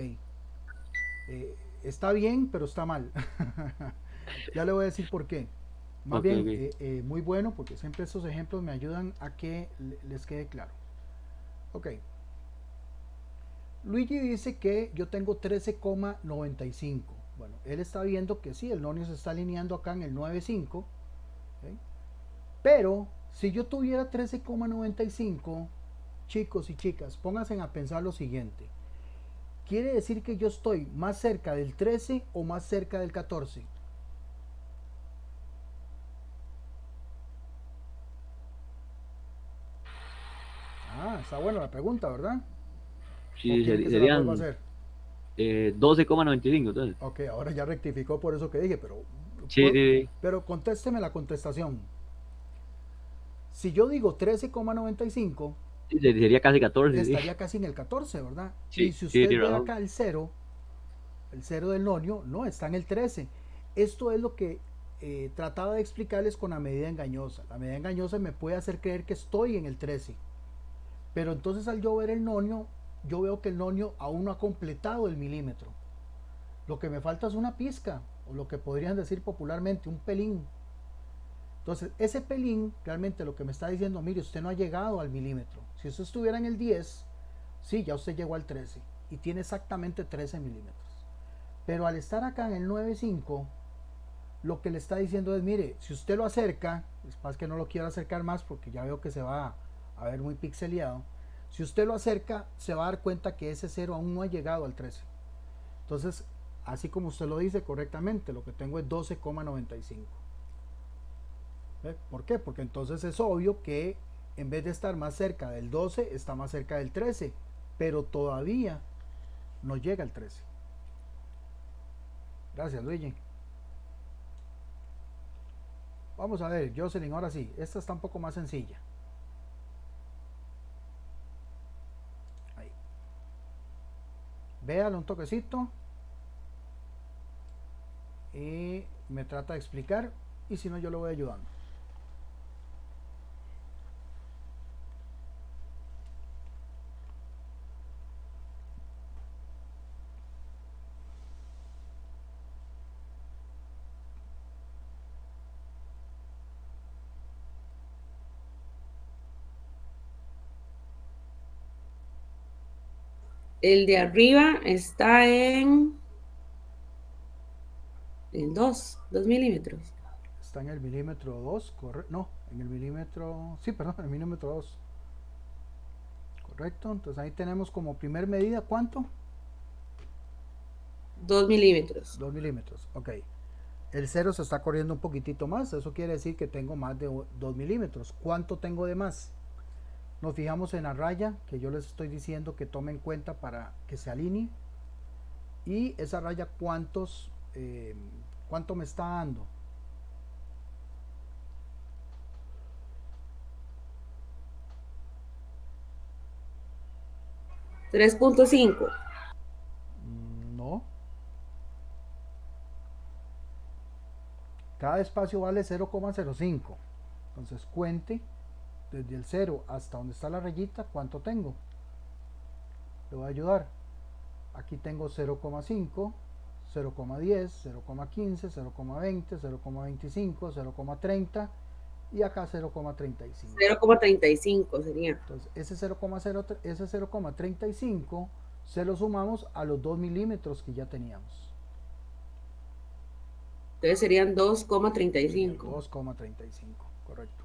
Está bien, pero está mal. Ya le voy a decir por qué. Más
Ok,
bien,
ok.
muy bueno, porque siempre estos ejemplos me ayudan a que les quede claro. Ok. Luigi dice que yo tengo 13,95. Bueno, él está viendo que sí, el nonio se está alineando acá en el 9,5. ¿Okay? Pero si yo tuviera 13,95, chicos y chicas, pónganse a pensar lo siguiente. ¿Quiere decir que yo estoy más cerca del 13 o más cerca del 14? Ah, está buena la pregunta, ¿verdad? ¿O
Sí,
quiere que se la vuelva a
serían
hacer?
12,95 entonces.
Ok, ahora ya rectificó por eso que dije,
Sí, sí, sí.
pero contésteme la contestación. Si yo digo 13,95,
Sí, sería casi 14, sí.
estaría casi en el 14, ¿verdad?
Sí,
Y si
sí,
usted
tiene
ve
razón.
acá el cero del nonio, no, está en el 13. Esto es lo que trataba de explicarles con la medida engañosa. La medida engañosa me puede hacer creer que estoy en el 13. Pero entonces al yo ver el nonio, yo veo que el nonio aún no ha completado el milímetro. Lo que me falta es una pizca, o lo que podrían decir popularmente, un pelín. Entonces, ese pelín realmente lo que me está diciendo, mire, usted no ha llegado al milímetro. Si usted estuviera en el 10, sí, ya usted llegó al 13 y tiene exactamente 13 milímetros. Pero al estar acá en el 9.5, lo que le está diciendo es, mire, si usted lo acerca, es más que no lo quiero acercar más porque ya veo que se va a ver muy pixeleado. Si usted lo acerca, se va a dar cuenta que ese 0 aún no ha llegado al 13. Entonces, así como usted lo dice correctamente, lo que tengo es 12,95. ¿Por qué? Porque entonces es obvio que en vez de estar más cerca del 12, está más cerca del 13, pero todavía no llega al 13. Gracias, Luigi. Vamos a ver, Jocelyn, ahora sí, esta está un poco más sencilla. Ahí. Véalo un toquecito y me trata de explicar, y si no, yo lo voy ayudando.
El de arriba está en el 2 milímetros.
Está en el milímetro 2, correcto. No, en el milímetro. Sí, perdón, en el milímetro 2. Correcto. Entonces ahí tenemos como primer medida, ¿cuánto?
2 milímetros.
2 milímetros. Ok. El 0 se está corriendo un poquitito más. Eso quiere decir que tengo más de 2 milímetros. ¿Cuánto tengo de más? Nos fijamos en la raya que yo les estoy diciendo que tomen en cuenta para que se alinee. Y esa raya, ¿cuánto me está dando?
3.5.
No. Cada espacio vale 0,05. Entonces cuente desde el 0 hasta donde está la rayita, ¿cuánto tengo? Le voy a ayudar. Aquí tengo 0,5, 0,10, 0,15, 0,20, 0,25, 0,30 y acá 0,35.
0,35 sería.
Entonces ese 0,35 se lo sumamos a los 2 milímetros que ya teníamos.
Entonces serían 2,35.
2,35, correcto.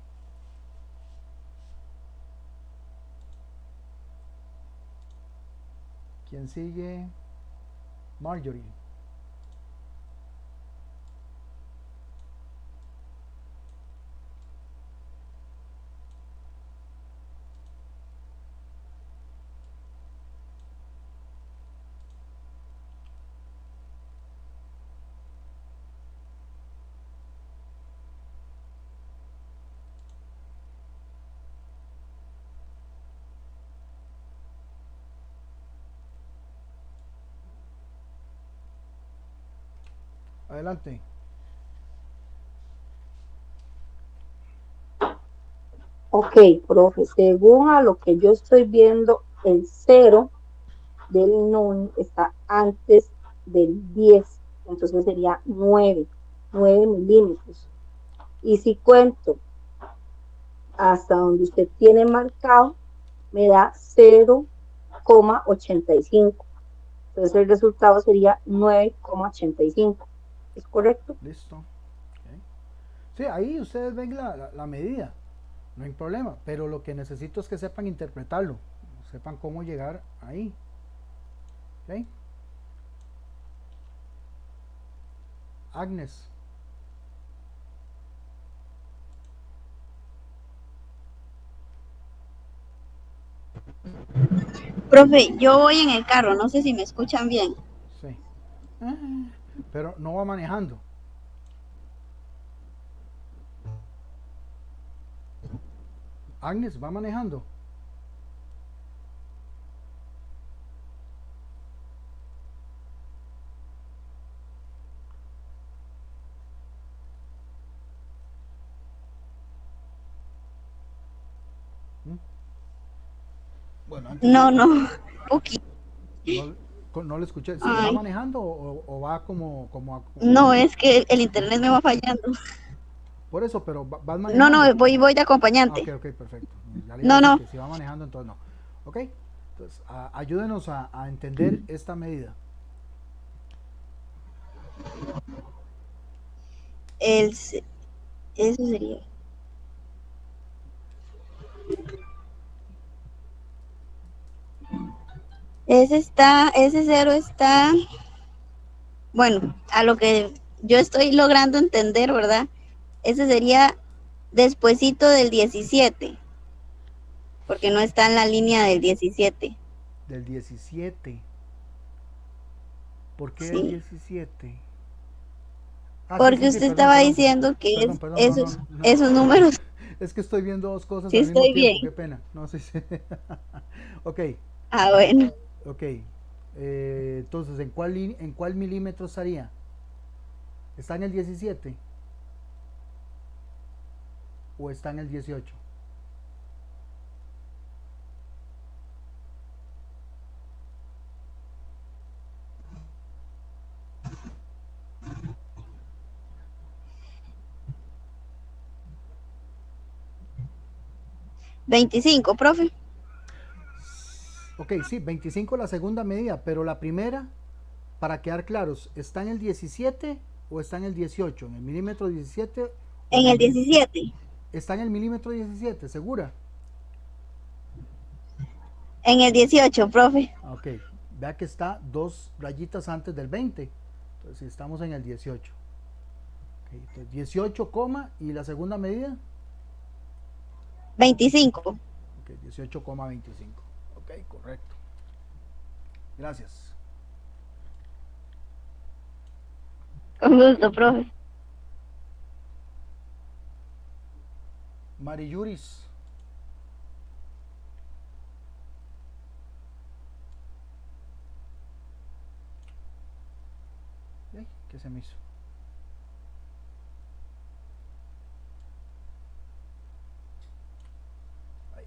¿Quién sigue? Marjorie. Adelante.
Ok, profe, según a lo que yo estoy viendo, el 0 del non está antes del 10, entonces sería 9 milímetros. Y si cuento hasta donde usted tiene marcado, me da 0,85. Entonces el resultado sería 9,85. ¿Es correcto?
Listo. Okay. Sí, ahí ustedes ven la medida. No hay problema. Pero lo que necesito es que sepan interpretarlo. Sepan cómo llegar ahí. ¿Okay? Agnes.
Profe, yo voy en el carro, no sé si me escuchan bien.
Sí. Pero no va manejando. Agnes, ¿va manejando? ¿Mm? Bueno, antes
No, no. Puki.
no, no lo escuché. ¿Sí, va
Ay,
manejando o va
no, es que el internet me va fallando.
por eso, pero vas
No, no,
manejando?
voy de
Ah, ok,
acompañante.
ok, perfecto. Ya le iba a
No,
decir
no.
que si va manejando, entonces no. Ok, entonces ayúdenos a entender esta medida.
El, ce- Eso sería. Ese cero está, bueno, a lo que yo estoy logrando entender, ¿verdad? Ese sería despuesito del 17, porque no está en la línea del 17.
Del 17. ¿Por qué el
Sí.
17? Ah, sí,
Porque
sí, sí,
usted
perdón,
estaba
perdón.
diciendo que
Perdón,
es
perdón, no, no, no.
esos números.
Es que estoy viendo dos cosas
Sí
al mismo
estoy
tiempo, qué
bien.
pena. No sé si. Ok,
Ah, bueno.
ok. Entonces, ¿en cuál milímetro estaría? ¿Está en el 17 o está en el 18?
25, profe.
Ok, sí, 25 la segunda medida, pero la primera, para quedar claros, ¿está en el 17 o está en el 18? ¿En el milímetro 17 o en
En
el
el 17.
está en el milímetro 17, segura?
En el 18, profe.
Ok, vea que está dos rayitas antes del 20. Entonces, si estamos en el 18. Ok, entonces 18, y la segunda medida,
25.
ok, 18,25. Ok, correcto. Gracias.
Con gusto, profe.
Mari Yuris. ¿Qué se me hizo? Ahí.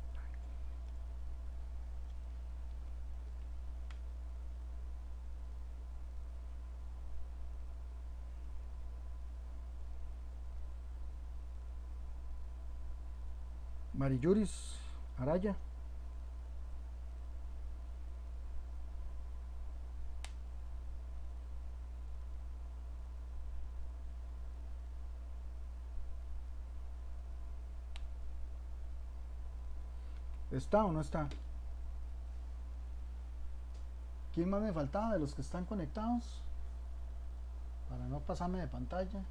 Mari Yuris Araya. ¿Está o no está? ¿Quién más me faltaba de los que están conectados? Para no pasarme de pantalla.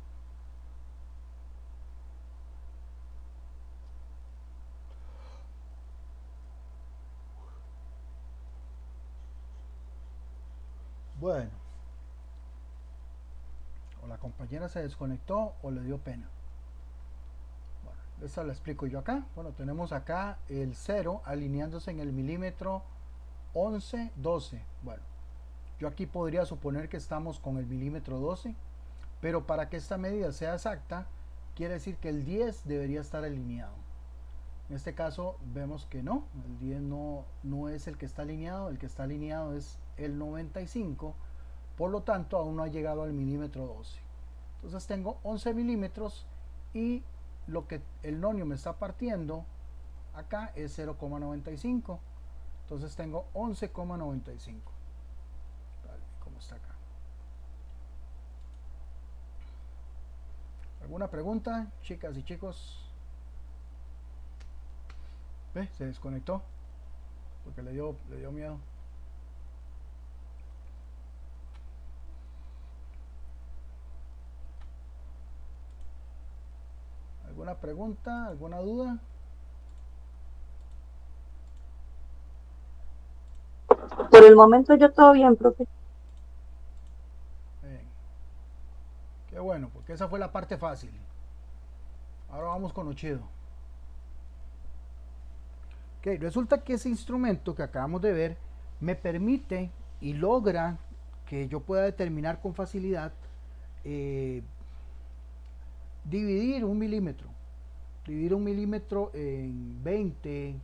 Bueno, o la compañera se desconectó o le dio pena. Bueno, esta la explico yo acá. Bueno, tenemos acá el 0 alineándose en el milímetro 11, 12. Bueno, yo aquí podría suponer que estamos con el milímetro 12, pero para que esta medida sea exacta, quiere decir que el 10 debería estar alineado. En este caso vemos que no, el 10 no es el que está alineado, el que está alineado es el 95, por lo tanto aún no ha llegado al milímetro 12. Entonces tengo 11 milímetros y lo que el nonio me está partiendo acá es 0,95. Entonces tengo 11,95. ¿Cómo está acá? ¿Alguna pregunta, chicas y chicos? ¿Ve? Se desconectó porque le dio miedo. ¿Alguna pregunta? ¿Alguna duda?
Por el momento yo todo bien, profe.
Bien. Qué bueno, porque esa fue la parte fácil. Ahora vamos con lo chido. Ok, resulta que ese instrumento que acabamos de ver me permite y logra que yo pueda determinar con facilidad dividir un milímetro en 20,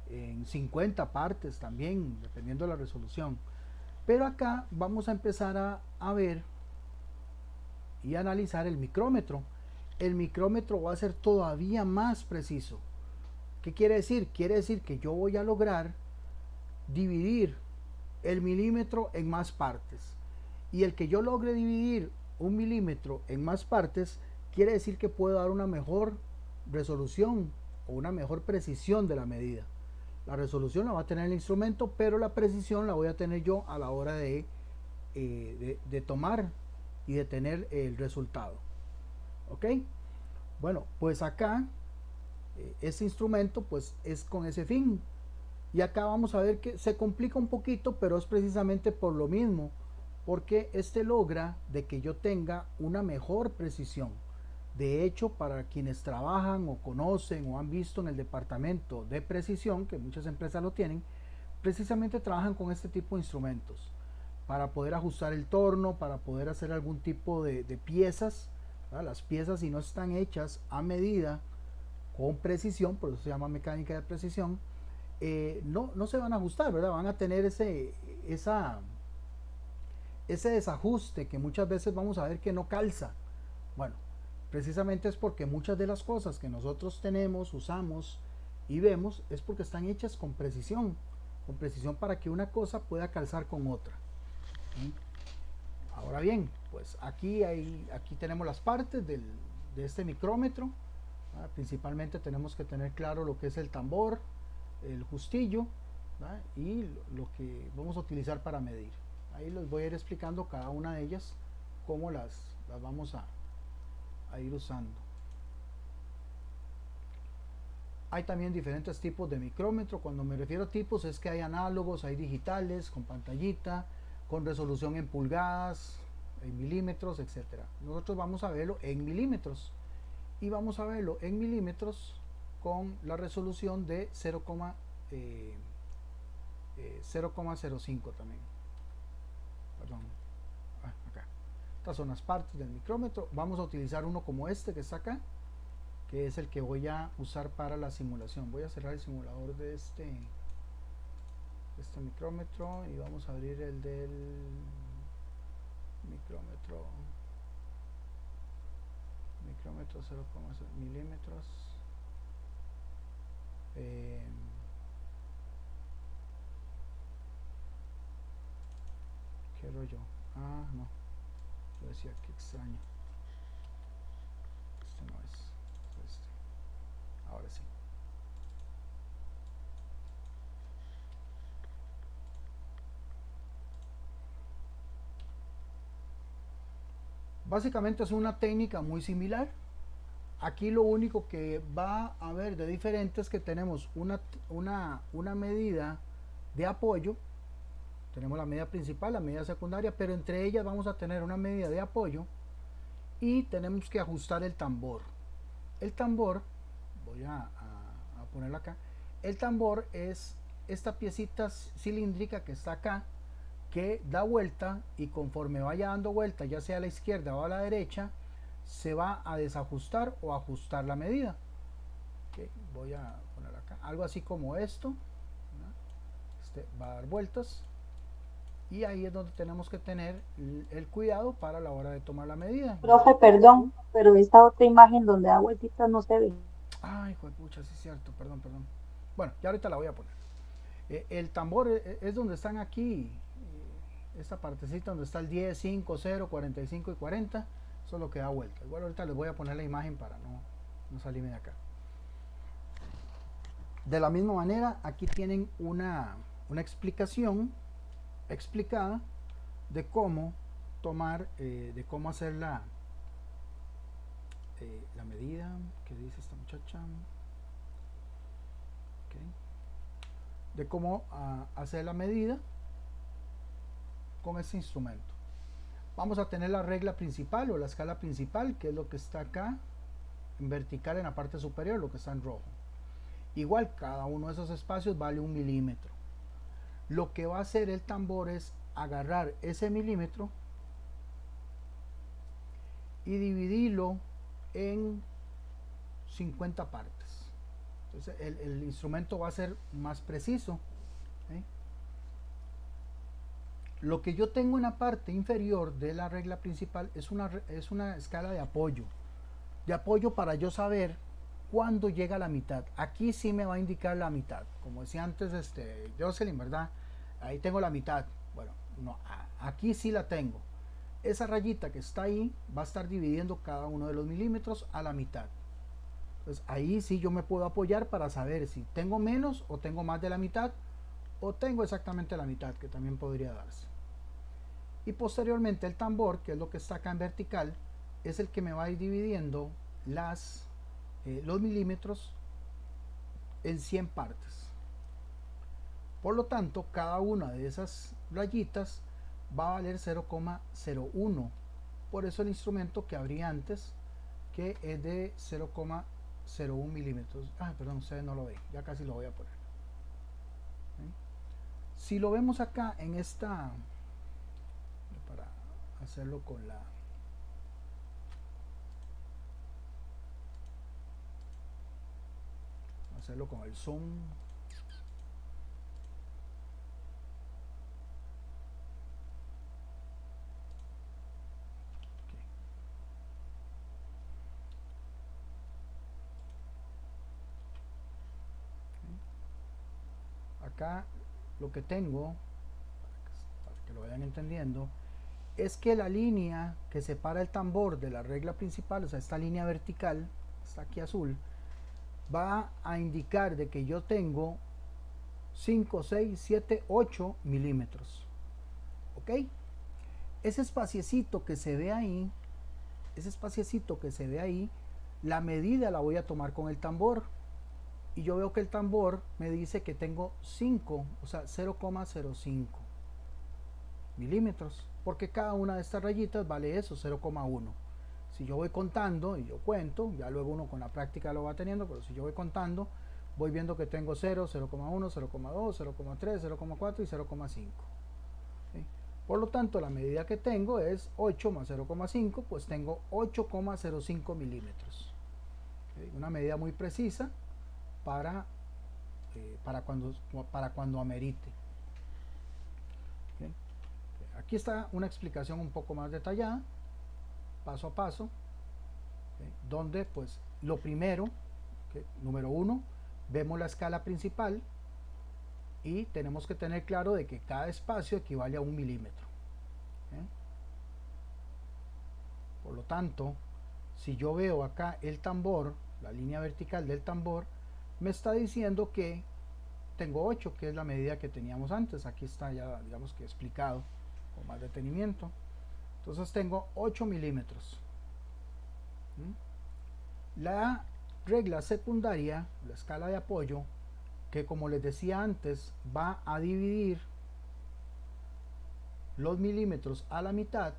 en 50 partes también, dependiendo de la resolución. Pero acá vamos a empezar a ver y analizar el micrómetro. El micrómetro va a ser todavía más preciso. ¿Qué quiere decir? Quiere decir que yo voy a lograr dividir el milímetro en más partes. Y el que yo logre dividir un milímetro en más partes, quiere decir que puedo dar una mejor resolución o una mejor precisión de la medida. La resolución la va a tener el instrumento, pero la precisión la voy a tener yo a la hora de tomar y de tener el resultado. ¿Ok? Bueno, pues acá este instrumento pues es con ese fin. Y acá vamos a ver que se complica un poquito, pero es precisamente por lo mismo, porque este logra de que yo tenga una mejor precisión. De hecho, para quienes trabajan o conocen o han visto en el departamento de precisión, que muchas empresas lo tienen, precisamente trabajan con este tipo de instrumentos para poder ajustar el torno, para poder hacer algún tipo de piezas, ¿verdad? Las piezas, si no están hechas a medida con precisión, por eso se llama mecánica de precisión, no se van a ajustar, ¿verdad? Van a tener ese desajuste que muchas veces vamos a ver que no calza. Bueno, precisamente es porque muchas de las cosas que nosotros tenemos, usamos y vemos es porque están hechas con precisión para que una cosa pueda calzar con otra. ¿Sí? Ahora bien, pues aquí tenemos las partes de este micrómetro. Principalmente tenemos que tener claro lo que es el tambor, el justillo, ¿verdad? Y lo que vamos a utilizar para medir. Ahí les voy a ir explicando cada una de ellas cómo las vamos a ir usando. Hay también diferentes tipos de micrómetro. Cuando me refiero a tipos es que hay análogos, hay digitales, con pantallita, con resolución en pulgadas, en milímetros, etcétera. Nosotros vamos a verlo en milímetros y vamos a verlo en milímetros con la resolución de 0,05 también. Perdón. Acá. Estas son las partes del micrómetro. Vamos a utilizar uno como este que está acá, que es el que voy a usar para la simulación. Voy a cerrar el simulador de este micrómetro y vamos a abrir el del micrómetro 0,6 milímetros. ¿Qué rollo? No, yo decía que extraño. Este no es este. Ahora sí. Básicamente es una técnica muy similar. Aquí lo único que va a haber de diferente es que tenemos una medida de apoyo. Tenemos la medida principal, la medida secundaria, pero entre ellas vamos a tener una medida de apoyo y tenemos que ajustar el tambor. El tambor, voy a ponerlo acá. El tambor es esta piecita cilíndrica que está acá, que da vuelta y conforme vaya dando vuelta, ya sea a la izquierda o a la derecha, se va a desajustar o ajustar la medida. Okay, voy a poner acá algo así como esto, ¿no? Va a dar vueltas y ahí es donde tenemos que tener el cuidado para la hora de tomar la medida.
Profe, perdón, pero esta otra imagen donde da vueltitas no se ve.
Ay, hijo de pucha, sí es cierto, perdón. Bueno, ya ahorita la voy a poner. El tambor es donde están aquí, esta partecita donde está el 10, 5, 0, 45 y 40. Eso es lo que da vuelta. Igual ahorita les voy a poner la imagen para no salirme de acá. De la misma manera, aquí tienen una explicación explicada de cómo tomar, de cómo hacer la medida que dice esta muchacha. Okay. De cómo hacer la medida con este instrumento. Vamos a tener la regla principal o la escala principal, que es lo que está acá en vertical en la parte superior, lo que está en rojo. Igual cada uno de esos espacios vale 1 milímetro. Lo que va a hacer el tambor es agarrar ese milímetro y dividirlo en 50 partes. Entonces el instrumento va a ser más preciso. ¿Sí? Lo que yo tengo en la parte inferior de la regla principal es una escala de apoyo. De apoyo para yo saber cuándo llega a la mitad. Aquí sí me va a indicar la mitad. Como decía antes Jocelyn, ¿verdad? Ahí tengo la mitad. Bueno, no, aquí sí la tengo. Esa rayita que está ahí va a estar dividiendo cada uno de los milímetros a la mitad. Entonces ahí sí yo me puedo apoyar para saber si tengo menos o tengo más de la mitad, o tengo exactamente la mitad, que también podría darse. Y posteriormente el tambor, que es lo que está acá en vertical, es el que me va a ir dividiendo los milímetros en 100 partes. Por lo tanto, cada una de esas rayitas va a valer 0,01. Por eso el instrumento que abrí antes, que es de 0,01 milímetros. Perdón, ustedes no lo ven, ya casi lo voy a poner. ¿Sí? Si lo vemos acá en esta, para hacerlo con la el zoom. Acá lo que tengo, para que lo vayan entendiendo, es que la línea que separa el tambor de la regla principal, o sea, esta línea vertical, está aquí azul, va a indicar de que yo tengo 5, 6, 7, 8 milímetros. ¿Ok? Ese espaciecito que se ve ahí, la medida la voy a tomar con el tambor. Y yo veo que el tambor me dice que tengo 5, o sea, 0,05 milímetros, porque cada una de estas rayitas vale eso, 0,1. Si yo voy contando y yo cuento, ya luego uno con la práctica lo va teniendo, pero si yo voy contando, voy viendo que tengo 0, 0,1, 0,2, 0,3, 0,4 y 0,5. ¿Sí? Por lo tanto, la medida que tengo es 8 más 0,5, pues tengo 8,05 milímetros. ¿Sí? Una medida muy precisa para cuando amerite. ¿Okay? Aquí está una explicación un poco más detallada, paso a paso, ¿okay? Donde pues lo primero, ¿okay? Número 1, vemos la escala principal y tenemos que tener claro de que cada espacio equivale a 1 milímetro. ¿Okay? Por lo tanto, si yo veo acá el tambor, la línea vertical del tambor, me está diciendo que tengo 8, que es la medida que teníamos antes. Aquí está ya, digamos que explicado con más detenimiento. Entonces tengo 8 milímetros. La regla secundaria, la escala de apoyo, que como les decía antes, va a dividir los milímetros a la mitad.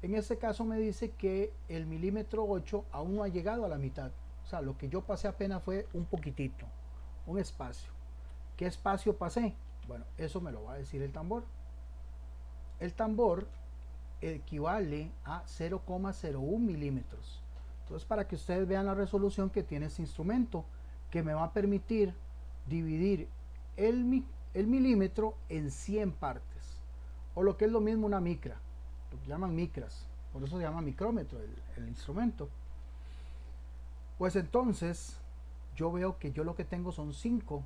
En este caso me dice que el milímetro 8 aún no ha llegado a la mitad. O sea, lo que yo pasé apenas fue un poquitito, un espacio. ¿Qué espacio pasé? Bueno, eso me lo va a decir el tambor. El tambor equivale a 0,01 milímetros. Entonces, para que ustedes vean la resolución que tiene este instrumento, que me va a permitir dividir el milímetro en 100 partes. O lo que es lo mismo una micra, lo que llaman micras. Por eso se llama micrómetro el instrumento. Pues entonces yo veo que yo lo que tengo son 5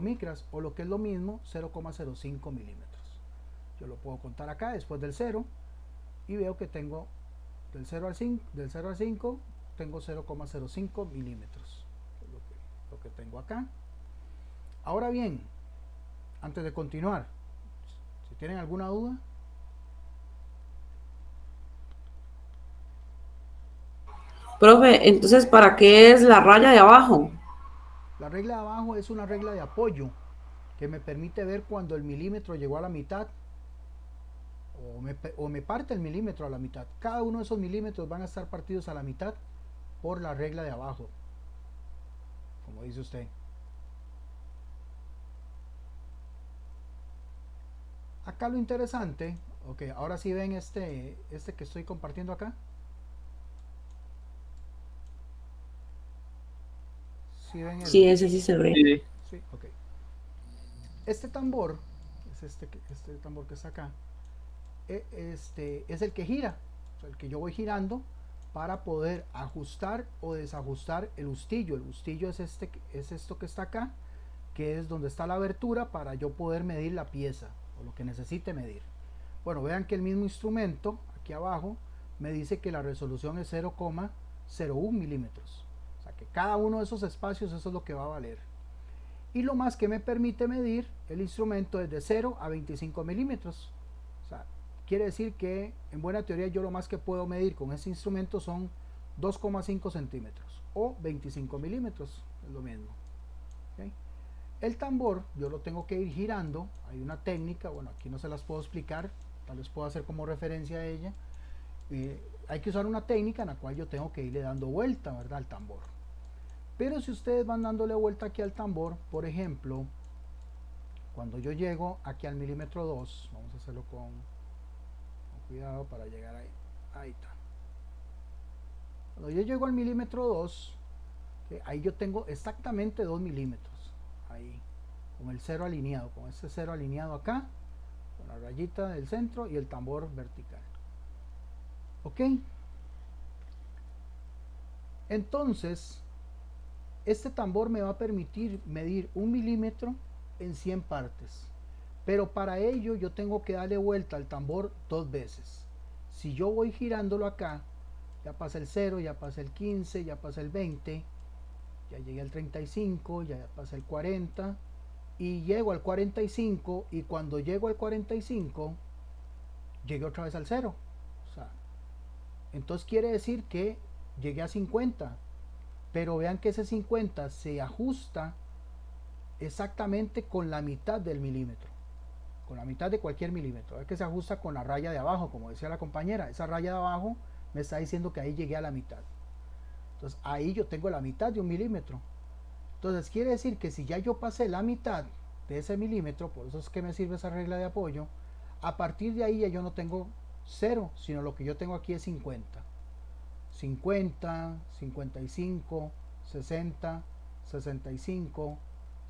micras, o lo que es lo mismo 0,05 milímetros. Yo lo puedo contar acá después del 0 y veo que tengo del 0 al 5 tengo 0,05 milímetros, lo que tengo acá. Ahora bien, antes de continuar, si tienen alguna duda.
Profe, entonces, ¿para qué es la raya de abajo?
La regla de abajo es una regla de apoyo que me permite ver cuando el milímetro llegó a la mitad o me parte el milímetro a la mitad. Cada uno de esos milímetros van a estar partidos a la mitad por la regla de abajo, como dice usted. Acá lo interesante, ok, ahora sí ven este que estoy compartiendo acá. ¿Sí ven
Sí, ese sí se ve.
Sí,
Sí, ok. Este tambor, es este tambor que está acá, es el que gira, o sea, el que yo voy girando para poder ajustar o desajustar el hustillo. El hustillo es esto que está acá, que es donde está la abertura para yo poder medir la pieza o lo que necesite medir. Bueno, vean que el mismo instrumento, aquí abajo, me dice que la resolución es 0,01 milímetros. O sea que cada uno de esos espacios eso es lo que va a valer. Y lo más que me permite medir el instrumento es de 0 a 25 milímetros. O sea, quiere decir que en buena teoría yo lo más que puedo medir con este instrumento son 2,5 centímetros o 25 milímetros, es lo mismo. ¿Okay? El tambor yo lo tengo que ir girando, hay una técnica, bueno, aquí no se las puedo explicar, tal vez puedo hacer como referencia a ella. Hay que usar una técnica en la cual yo tengo que irle dando vuelta, ¿verdad?, al tambor. Pero si ustedes van dándole vuelta aquí al tambor, por ejemplo, cuando yo llego aquí al milímetro 2, vamos a hacerlo con cuidado para llegar ahí, ahí está. Cuando yo llego al milímetro 2, ahí yo tengo exactamente 2 milímetros, ahí, con el cero alineado, con ese cero alineado acá, con la rayita del centro y el tambor vertical. ¿Ok? Entonces, este tambor me va a permitir medir 1 milímetro en 100 partes. Pero para ello yo tengo que darle vuelta al tambor 2 veces. Si yo voy girándolo acá, ya pasa el 0, ya pasa el 15, ya pasa el 20, ya llegué al 35, ya pasa el 40 y llego al 45 y cuando llego al 45 llegué otra vez al 0. O sea, entonces quiere decir que llegué a 50, pero vean que ese 50 se ajusta exactamente con la mitad del milímetro, con la mitad de cualquier milímetro. Es que se ajusta con la raya de abajo, como decía la compañera, esa raya de abajo me está diciendo que ahí llegué a la mitad. Entonces ahí yo tengo la mitad de 1 milímetro. Entonces quiere decir que si ya yo pasé la mitad de ese milímetro, por eso es que me sirve esa regla de apoyo, a partir de ahí ya yo no tengo 0, sino lo que yo tengo aquí es 50. 50, 55, 60, 65,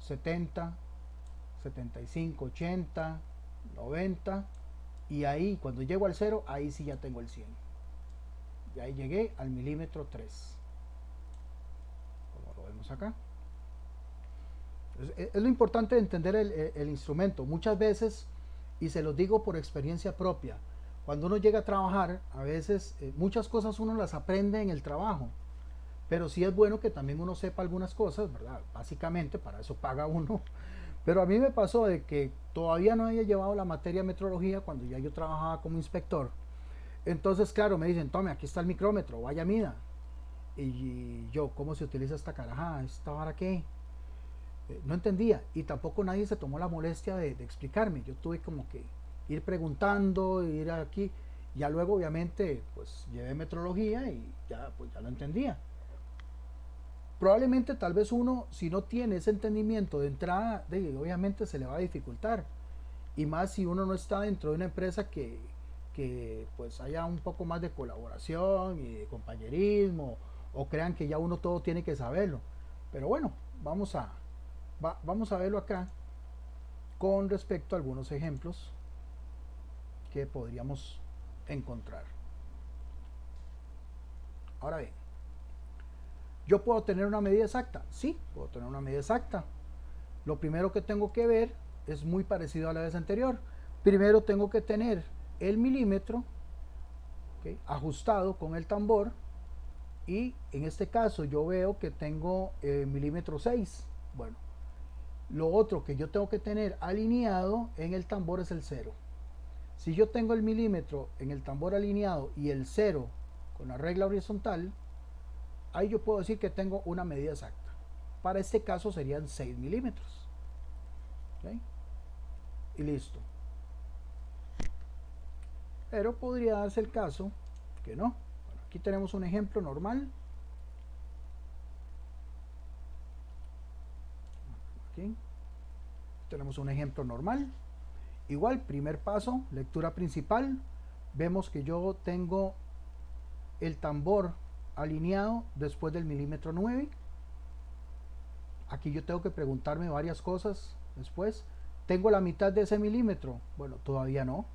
70, 75, 80, 90 y ahí cuando llego al 0, ahí sí ya tengo el 100. Y ahí llegué al milímetro 3, como lo vemos acá. Es lo importante de entender el instrumento. Muchas veces, y se los digo por experiencia propia, cuando uno llega a trabajar, a veces muchas cosas uno las aprende en el trabajo, pero sí es bueno que también uno sepa algunas cosas, ¿verdad? Básicamente, para eso paga uno. Pero a mí me pasó de que todavía no había llevado la materia de metrología cuando ya yo trabajaba como inspector. Entonces, claro, me dicen, tome, aquí está el micrómetro, vaya mida. Y yo, ¿cómo se utiliza esta caraja? ¿Esta vara qué? No entendía y tampoco nadie se tomó la molestia de explicarme. Yo tuve como que ir preguntando, ir aquí, ya luego obviamente pues llevé metrología y ya pues ya lo entendía. Probablemente tal vez uno, si no tiene ese entendimiento de entrada, obviamente se le va a dificultar, y más si uno no está dentro de una empresa que pues haya un poco más de colaboración y de compañerismo, o crean que ya uno todo tiene que saberlo. Pero bueno, vamos a verlo acá con respecto a algunos ejemplos que podríamos encontrar. Ahora bien, ¿yo puedo tener una medida exacta? Sí, puedo tener una medida exacta. Lo primero que tengo que ver es muy parecido a la vez anterior. Primero tengo que tener el milímetro, ¿okay?, ajustado con el tambor, y en este caso yo veo que tengo milímetro 6. Bueno, lo otro que yo tengo que tener alineado en el tambor es el 0. Si yo tengo el milímetro en el tambor alineado y el 0 con la regla horizontal, ahí yo puedo decir que tengo una medida exacta. Para este caso serían 6 milímetros. ¿Okay? Y listo. Pero podría darse el caso que no. Bueno, aquí tenemos un ejemplo normal. Aquí tenemos un ejemplo normal. Igual, primer paso, lectura principal. Vemos que yo tengo el tambor alineado después del milímetro 9. aquí yo tengo que preguntarme varias cosas después. ¿Tengo la mitad de ese milímetro? Bueno, todavía no,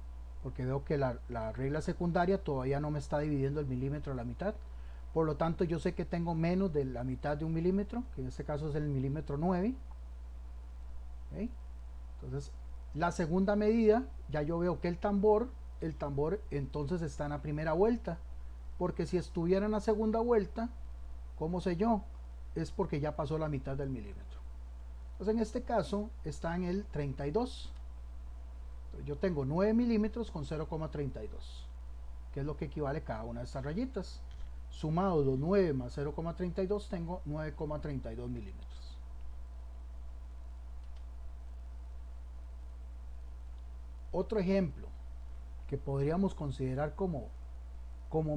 porque veo que la regla secundaria todavía no me está dividiendo el milímetro a la mitad. Por lo tanto, yo sé que tengo menos de la mitad de un milímetro, que en este caso es el milímetro 9. ¿Okay? Entonces, la segunda medida, ya yo veo que el tambor entonces está en la primera vuelta, porque si estuviera en la segunda vuelta, ¿cómo sé yo? Es porque ya pasó la mitad del milímetro. Entonces en este caso está en el 32. Entonces, yo tengo 9 milímetros con 0,32, que es lo que equivale cada una de estas rayitas. Sumado los 9 más 0,32 tengo 9,32 milímetros. Otro ejemplo que podríamos considerar como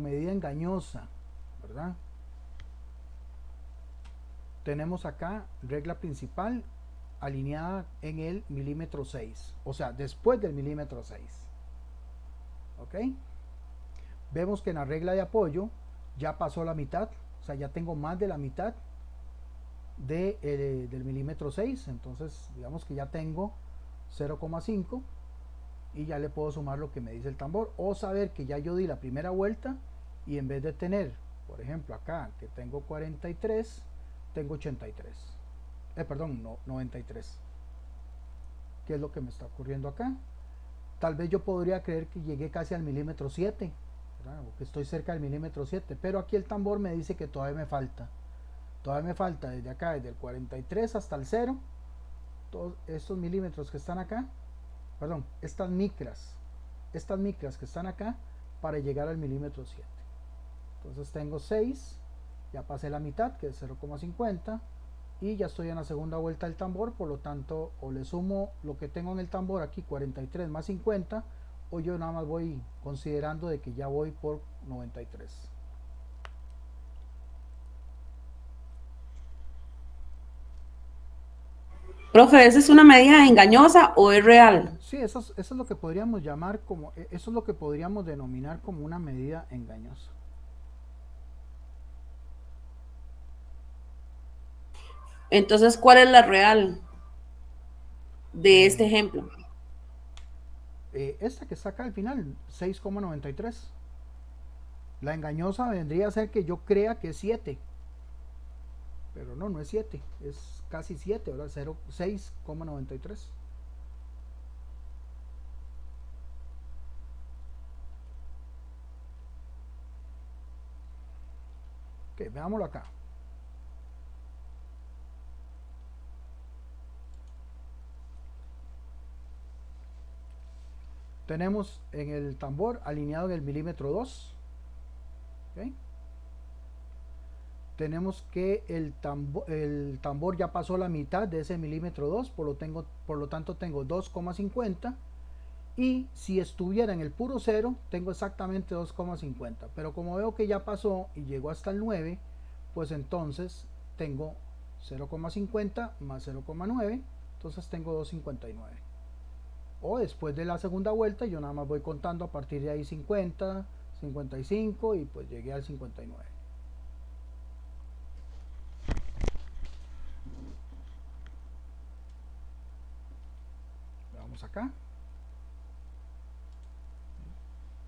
medida engañosa, ¿verdad? Tenemos acá regla principal alineada en el milímetro 6, o sea, después del milímetro 6. ¿Ok? Vemos que en la regla de apoyo ya pasó la mitad, o sea, ya tengo más de la mitad del milímetro 6, entonces digamos que ya tengo 0,5 y ya le puedo sumar lo que me dice el tambor, o saber que ya yo di la primera vuelta y en vez de tener, por ejemplo, acá que tengo 43, tengo 83. Perdón, no, 93. ¿Qué es lo que me está ocurriendo acá? Tal vez yo podría creer que llegué casi al milímetro 7, ¿verdad? O que estoy cerca del milímetro 7, pero aquí el tambor me dice que todavía me falta. Todavía me falta desde acá, desde el 43 hasta el 0, todos estos milímetros que están acá, perdón, estas micras que están acá para llegar al milímetro 7. Entonces tengo 6, ya pasé la mitad, que es 0,50, y ya estoy en la segunda vuelta del tambor, por lo tanto o le sumo lo que tengo en el tambor aquí, 43 más 50, o yo nada más voy considerando de que ya voy por 93.
Profe, ¿esa es una medida engañosa o es real?
Sí, eso es lo que podríamos llamar como, eso es lo que podríamos denominar como una medida engañosa.
Entonces, ¿cuál es la real de este ejemplo?
Esta que está acá al final, 6,93. La engañosa vendría a ser que yo crea que es 7, pero no, no es 7, es casi 7, ¿verdad? 6,93. Ok, veámoslo acá. Tenemos en el tambor alineado en el milímetro 2. ¿Okay? Tenemos que el tambor ya pasó la mitad de ese milímetro 2, por lo tanto tengo 2,50. Y si estuviera en el puro 0, tengo exactamente 2,50. Pero como veo que ya pasó y llegó hasta el 9, pues entonces tengo 0,50 más 0,9. Entonces tengo 2,59. O después de la segunda vuelta, yo nada más voy contando a partir de ahí 50, 55 y pues llegué al 59. Vamos acá.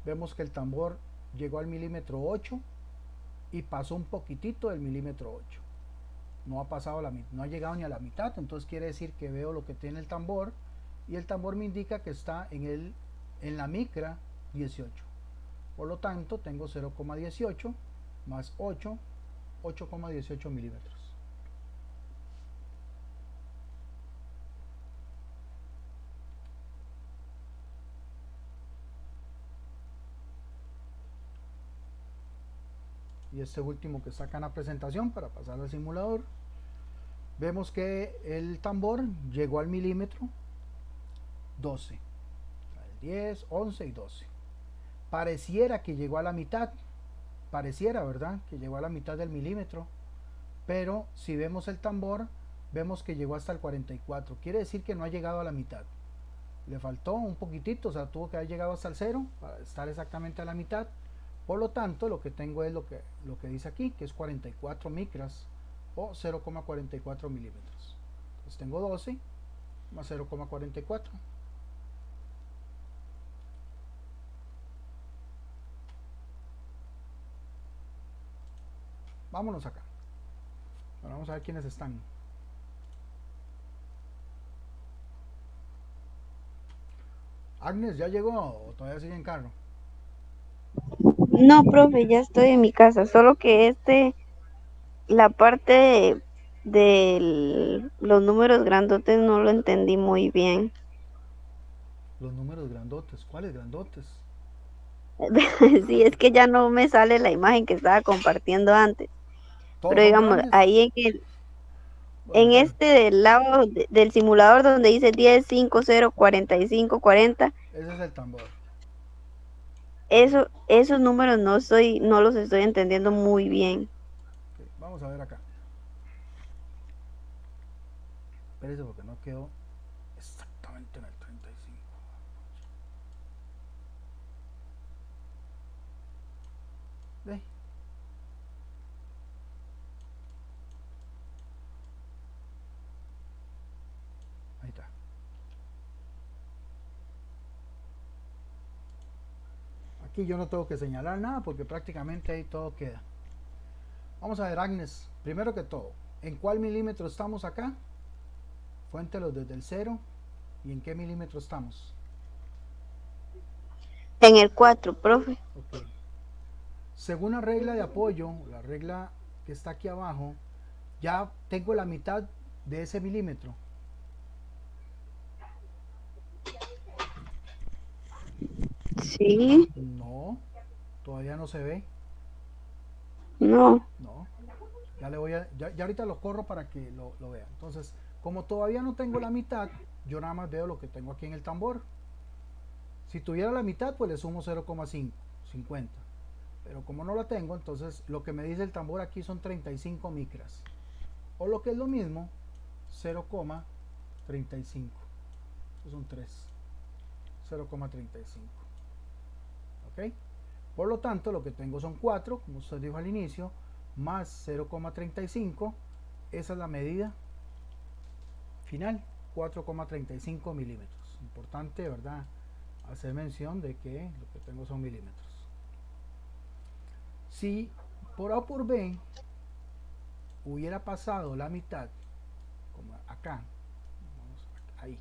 Vemos que el tambor llegó al milímetro 8 y pasó un poquitito del milímetro 8. No ha pasado no ha llegado ni a la mitad, entonces quiere decir que veo lo que tiene el tambor y el tambor me indica que está en la micra 18. Por lo tanto, tengo 0,18 más 8, 8,18 milímetros. Y este último que saca en la presentación para pasar al simulador, vemos que el tambor llegó al milímetro 12, el 10, 11 y 12. Pareciera que llegó a la mitad, pareciera, ¿verdad? Que llegó a la mitad del milímetro, pero si vemos el tambor, vemos que llegó hasta el 44, quiere decir que no ha llegado a la mitad. Le faltó un poquitito, o sea, tuvo que haber llegado hasta el 0 para estar exactamente a la mitad. Por lo tanto, lo que tengo es lo que dice aquí, que es 44 micras o 0,44 milímetros. Entonces tengo 12 más 0,44. Vámonos acá. Ahora vamos a ver quiénes están. Agnes, ¿ya llegó o todavía sigue en carro?
No, profe, ya estoy en mi casa, solo que la parte de los números grandotes no lo entendí muy bien.
Los números grandotes. ¿Cuáles grandotes?
Sí, es que ya no me sale la imagen que estaba compartiendo antes,
¿Todos
pero
son
digamos,
grandes?
ahí
Bueno,
en este del lado del simulador donde dice 10, 5, 0, 45, 40,
ese es el tambor.
esos números no los estoy entendiendo muy bien.
Ok, vamos a ver acá. Espérese porque no quedó exactamente en el 35. Ve. Ahí está. Aquí yo no tengo que señalar nada porque prácticamente ahí todo queda. Vamos a ver, Agnes, primero que todo, ¿en cuál milímetro estamos acá? Cuéntelos desde el 0 y en qué milímetro estamos.
En el 4, profe.
Ok. Según la regla de apoyo, la regla que está aquí abajo, ya tengo la mitad de ese milímetro.
Sí,
No, todavía no se ve.
no.
No, ya le voy a, ya ahorita lo corro para que lo vean. Entonces, como todavía no tengo la mitad, yo nada más veo lo que tengo aquí en el tambor. Si tuviera la mitad, pues le sumo 0,5, 50. Pero como no la tengo, entonces lo que me dice el tambor aquí son 35 micras. O lo que es lo mismo, 0,35. Estos son 3. 0,35. ¿Ok? Por lo tanto, lo que tengo son 4, como usted dijo al inicio, más 0,35. Esa es la medida final, 4,35 milímetros. Importante, ¿verdad? Hacer mención de que lo que tengo son milímetros. Si por A o por B hubiera pasado la mitad, como acá, ahí,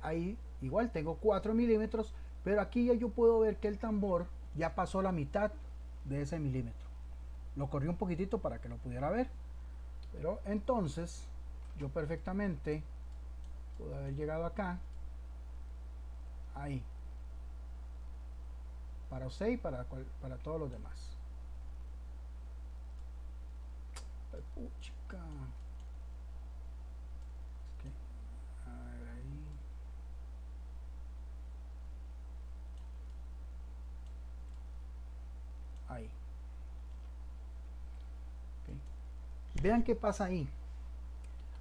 ahí igual tengo 4 milímetros, pero aquí ya yo puedo ver que el tambor ya pasó la mitad de ese milímetro. Lo corrí un poquitito para que lo pudiera ver, pero entonces yo perfectamente puedo haber llegado acá, ahí, para usted y para todos los demás. Puchica. Okay. Ahí. Okay. Vean qué pasa ahí.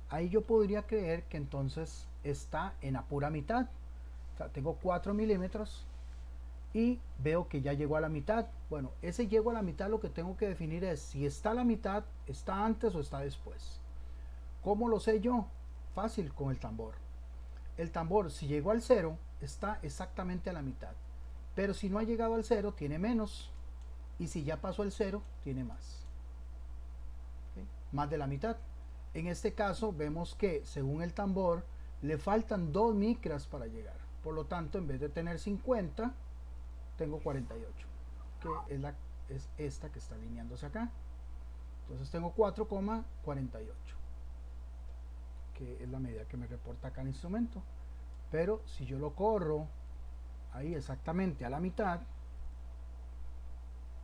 Ahí yo podría creer que entonces está en la pura mitad. O sea, tengo 4 milímetros y veo que ya llegó a la mitad. Bueno, ese llego a la mitad lo que tengo que definir es si está a la mitad, está antes o está después. ¿Cómo lo sé yo? Fácil, con el tambor. El tambor, si llegó al 0, está exactamente a la mitad. Pero si no ha llegado al 0, tiene menos. Y si ya pasó el 0, tiene más. ¿Okay? Más de la mitad. En este caso vemos que según el tambor le faltan 2 micras para llegar. Por lo tanto, en vez de tener 50, tengo 48, que es esta que está alineándose acá. Entonces tengo 4,48, que es la medida que me reporta acá el instrumento. Pero si yo lo corro ahí exactamente a la mitad,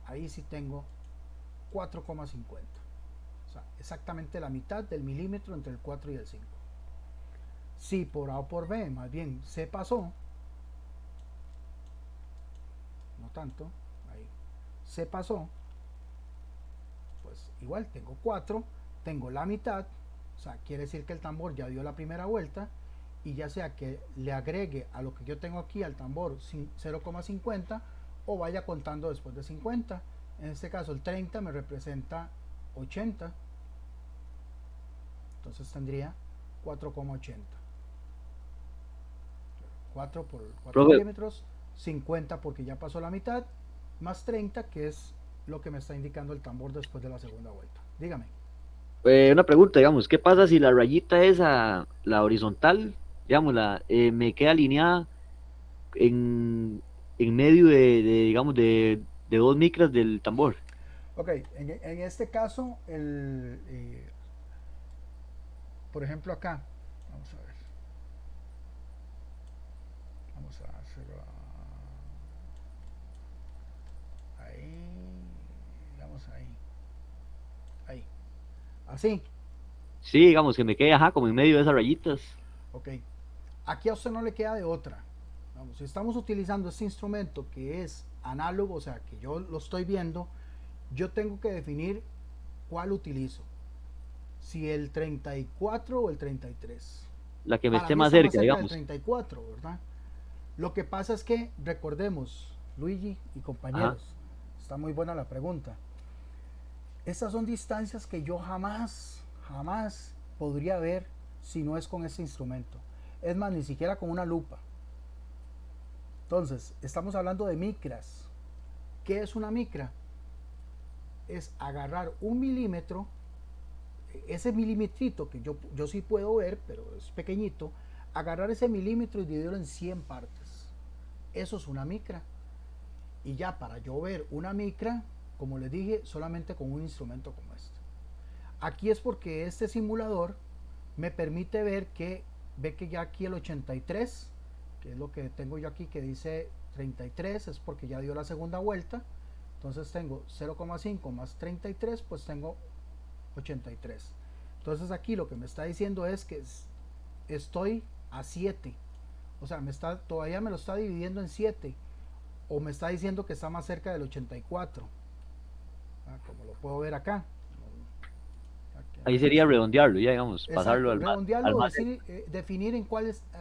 ahí sí tengo 4,50. O sea, exactamente la mitad del milímetro entre el 4 y el 5. Si por A o por B, más bien se pasó, no tanto, ahí se pasó, pues igual tengo 4, tengo la mitad, o sea, quiere decir que el tambor ya dio la primera vuelta, y ya sea que le agregue a lo que yo tengo aquí al tambor 0,50 o vaya contando después de 50. En este caso el 30 me representa 80. Entonces tendría 4,80. 4 por 4
Profe.
milímetros, 50 porque ya pasó la mitad, más 30 que es lo que me está indicando el tambor después de la segunda vuelta. Dígame.
Una pregunta, digamos, ¿qué pasa si la rayita esa, la horizontal, digamos, me queda alineada en medio digamos, de 2 micras del tambor?
Ok, en este caso, por ejemplo acá, vamos a ver. Vamos a hacerlo ahí, digamos ahí. Ahí. Así.
Sí, digamos, que me quede, ajá, como en medio de esas rayitas.
Ok. Aquí a usted no le queda de otra. Vamos, si estamos utilizando este instrumento que es análogo, o sea, que yo lo estoy viendo, yo tengo que definir cuál utilizo. Si el 34 o el 33.
La que me
Para
esté
mí
más
está
cerca,
del
digamos.
34, ¿verdad? Lo que pasa es que, recordemos, Luigi y compañeros, está muy buena la pregunta. Estas son distancias que yo jamás podría ver si no es con este instrumento. Es más, ni siquiera con una lupa. Entonces, estamos hablando de micras. ¿Qué es una micra? Es agarrar 1 milímetro, ese milimetrito que yo sí puedo ver, pero es pequeñito, agarrar ese milímetro y dividirlo en 100 partes. Eso es una micra. Y ya para yo ver una micra, como les dije, solamente con un instrumento como este. Aquí es porque este simulador me permite ver ve que ya aquí el 83, que es lo que tengo yo aquí que dice 33, es porque ya dio la segunda vuelta. Entonces tengo 0,5 más 33, pues tengo 83. Entonces aquí lo que me está diciendo es que estoy a 7. O sea, todavía me lo está dividiendo en 7. O me está diciendo que está más cerca del 84. Como lo puedo ver acá.
Ahí sería redondearlo, ya digamos,
Exacto,
pasarlo al
redondearlo,
más.
definir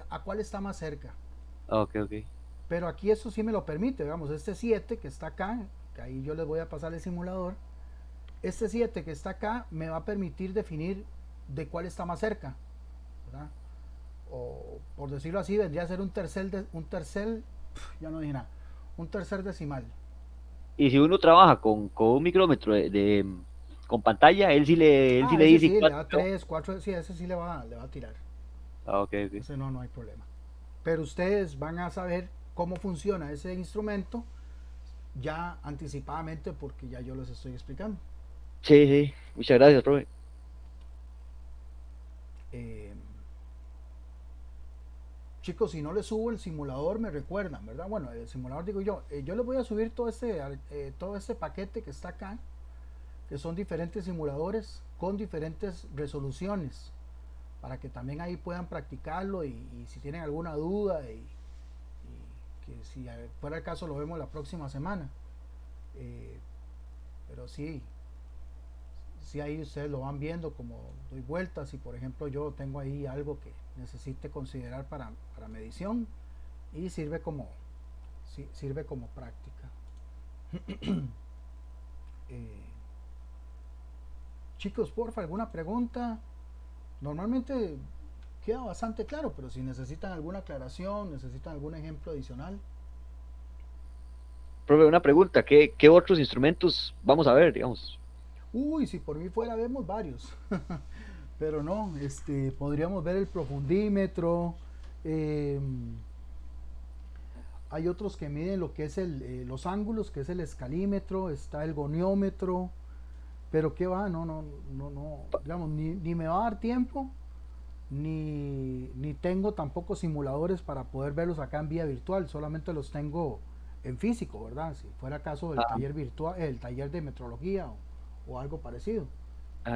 a cuál está más cerca.
Ok.
Pero aquí eso sí me lo permite, digamos, este 7 que está acá, que ahí yo les voy a pasar el simulador, este 7 que está acá me va a permitir definir de cuál está más cerca, ¿verdad? O por decirlo así, vendría a ser un tercer ya no dije nada, un tercer decimal.
Y si uno trabaja con un micrómetro con pantalla, él sí le
Ese
dice
sí, le da
cuánto.
3, 4, sí, ese sí le va a tirar.
Ok.
Ese no hay problema. Pero ustedes van a saber cómo funciona ese instrumento ya anticipadamente porque ya yo les estoy explicando.
Sí. Muchas gracias, profe.
Chicos, si no les subo el simulador me recuerdan, ¿verdad? Bueno, el simulador digo yo les voy a subir todo este paquete que está acá, que son diferentes simuladores con diferentes resoluciones, para que también ahí puedan practicarlo y si tienen alguna duda y que si fuera el caso lo vemos la próxima semana. Pero sí ahí ustedes lo van viendo como doy vueltas y por ejemplo yo tengo ahí algo que necesite considerar para medición y sirve como práctica. Chicos, porfa, alguna pregunta. Normalmente queda bastante claro, pero si necesitan alguna aclaración, necesitan algún ejemplo adicional.
Profe, una pregunta, ¿qué otros instrumentos vamos a ver, digamos?
Uy, si por mí fuera vemos varios. Pero no, podríamos ver el profundímetro. Hay otros que miden lo que es los ángulos, que es el escalímetro, está el goniómetro. Pero qué va, no, digamos, ni me va a dar tiempo, ni tengo tampoco simuladores para poder verlos acá en vía virtual, solamente los tengo en físico, ¿verdad? Si fuera caso del taller virtual, el taller de metrología o algo parecido.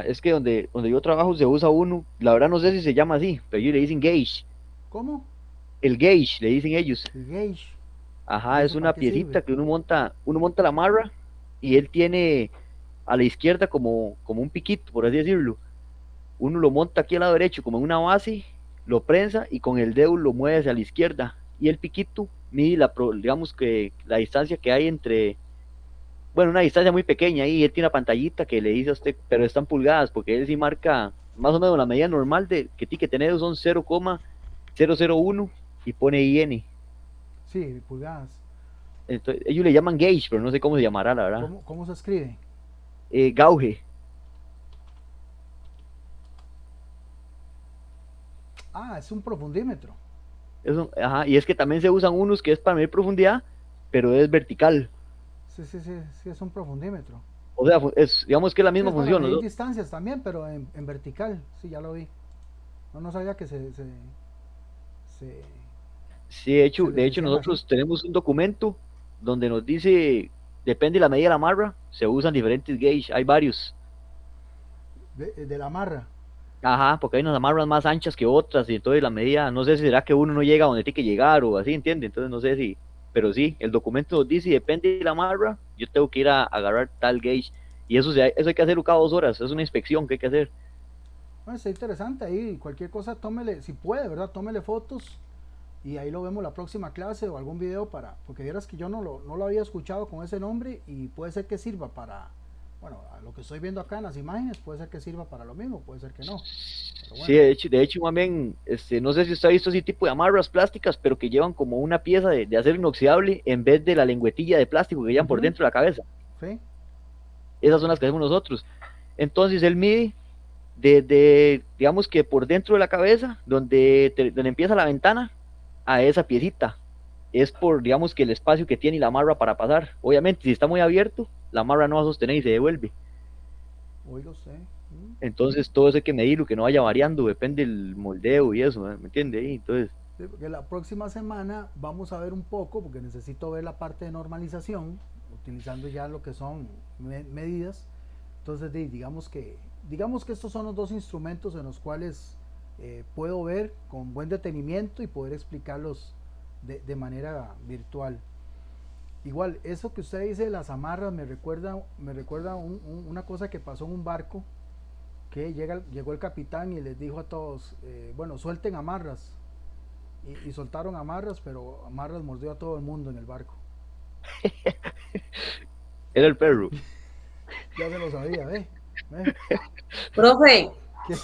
Es que donde yo trabajo se usa uno, la verdad no sé si se llama así, pero ellos le dicen gauge.
¿Cómo?
El gauge, le dicen ellos.
El gauge.
Ajá,
¿Y
es
eso para
una
qué
piecita
sirve?
que uno monta la amarra y él tiene a la izquierda como un piquito, por así decirlo. Uno lo monta aquí al lado derecho como en una base, lo prensa y con el dedo lo mueve hacia la izquierda. Y el piquito mide digamos que la distancia que hay entre bueno, una distancia muy pequeña ahí, él tiene una pantallita que le dice a usted, pero están pulgadas, porque él sí marca más o menos la medida normal que tiene que tener son 0,001 y pone IN.
Sí, pulgadas.
Entonces, ellos le llaman gauge, pero no sé cómo se llamará, la verdad.
¿Cómo se escribe?
Gauge.
Ah, es un profundímetro.
Ajá, y es que también se usan unos que es para medir profundidad, pero es vertical.
Sí, es un profundímetro.
O sea, digamos que es la
Sí,
misma
es para
función,
medir
¿no?
distancias también, pero en vertical. Sí, ya lo vi. No sabía que se,
Sí, de
se
hecho,
les
de hecho
decían así.
nosotros tenemos un documento donde nos dice, depende de la medida de la amarra, se usan diferentes gauge, hay varios.
De la marra.
Ajá, porque hay unas amarras más anchas que otras y entonces la medida, no sé si será que uno no llega a donde tiene que llegar o así, ¿entiende? Entonces no sé si, pero sí, el documento nos dice, depende de la amarra, yo tengo que ir a agarrar tal gauge y eso hay que hacerlo cada 2 horas, es una inspección que hay que hacer.
Bueno, está interesante ahí. Cualquier cosa, tómele, si puede, ¿verdad? Tómele fotos y ahí lo vemos la próxima clase o algún video porque vieras que yo no lo había escuchado con ese nombre y puede ser que sirva para, bueno, a lo que estoy viendo acá en las imágenes, puede ser que sirva para lo mismo, puede ser que no. Pero
Sí,
bueno,
de hecho, también, no sé si usted ha visto ese tipo de amarras plásticas, pero que llevan como una pieza de acero inoxidable en vez de la lengüetilla de plástico que llevan por
ujú,
dentro de la cabeza.
sí,
Esas son las que hacemos nosotros. Entonces él mide digamos que por dentro de la cabeza, donde empieza la ventana, a esa piecita. Es por, digamos, que el espacio que tiene la amarra para pasar. Obviamente, si está muy abierto, la amarra no va a sostener y se devuelve.
oiga usted.
Entonces, todo eso hay que medirlo, que no vaya variando, depende del moldeo y eso, ¿me entiende? Y entonces,
Sí, porque la próxima semana vamos a ver un poco, porque necesito ver la parte de normalización, utilizando ya lo que son medidas. Entonces, digamos que estos son los dos instrumentos en los cuales puedo ver con buen detenimiento y poder explicarlos de manera virtual. Igual, eso que usted dice de las amarras me recuerda una cosa que pasó en un barco, que llegó el capitán y les dijo a todos, bueno, suelten amarras. Y soltaron amarras, pero amarras mordió a todo el mundo en el barco.
era el perro.
Ya se lo sabía, ¿eh? ¿Eh?
Profe,
¿Qué?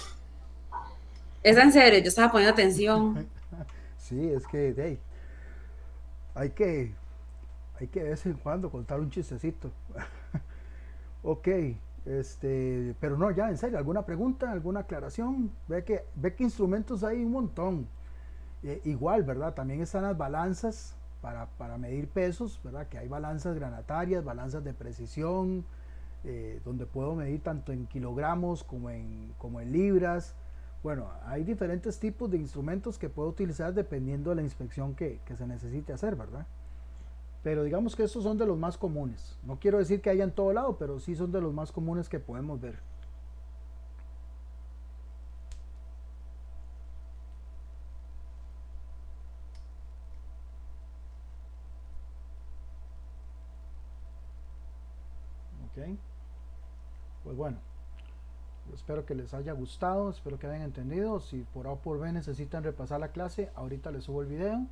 es en serio, yo estaba poniendo atención.
Sí, es que hey, hay que hay que de vez en cuando contar un chistecito. Ok, pero no, ya en serio, ¿alguna pregunta, alguna aclaración? Ve que instrumentos hay un montón. Igual, ¿verdad? También están las balanzas para medir pesos, ¿verdad? Que hay balanzas granatarias, balanzas de precisión, donde puedo medir tanto en kilogramos como en libras. Bueno, hay diferentes tipos de instrumentos que puedo utilizar dependiendo de la inspección que se necesite hacer, ¿verdad? Pero digamos que estos son de los más comunes. No quiero decir que haya en todo lado, pero sí son de los más comunes que podemos ver. Ok, pues bueno, yo espero que les haya gustado, espero que hayan entendido. Si por A o por B necesitan repasar la clase, ahorita les subo el video.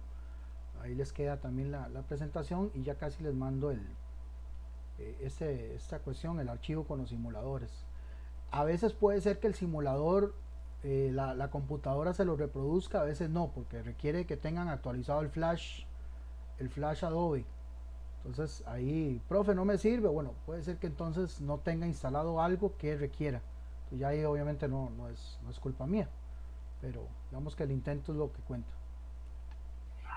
Ahí les queda también la presentación y ya casi les mando esta cuestión, el archivo con los simuladores. A veces puede ser que el simulador, la computadora se lo reproduzca, a veces no, porque requiere que tengan actualizado el flash Adobe. Entonces ahí, profe, no me sirve. Bueno, puede ser que entonces no tenga instalado algo que requiera. Entonces ya ahí obviamente no es culpa mía, pero digamos que el intento es lo que cuenta.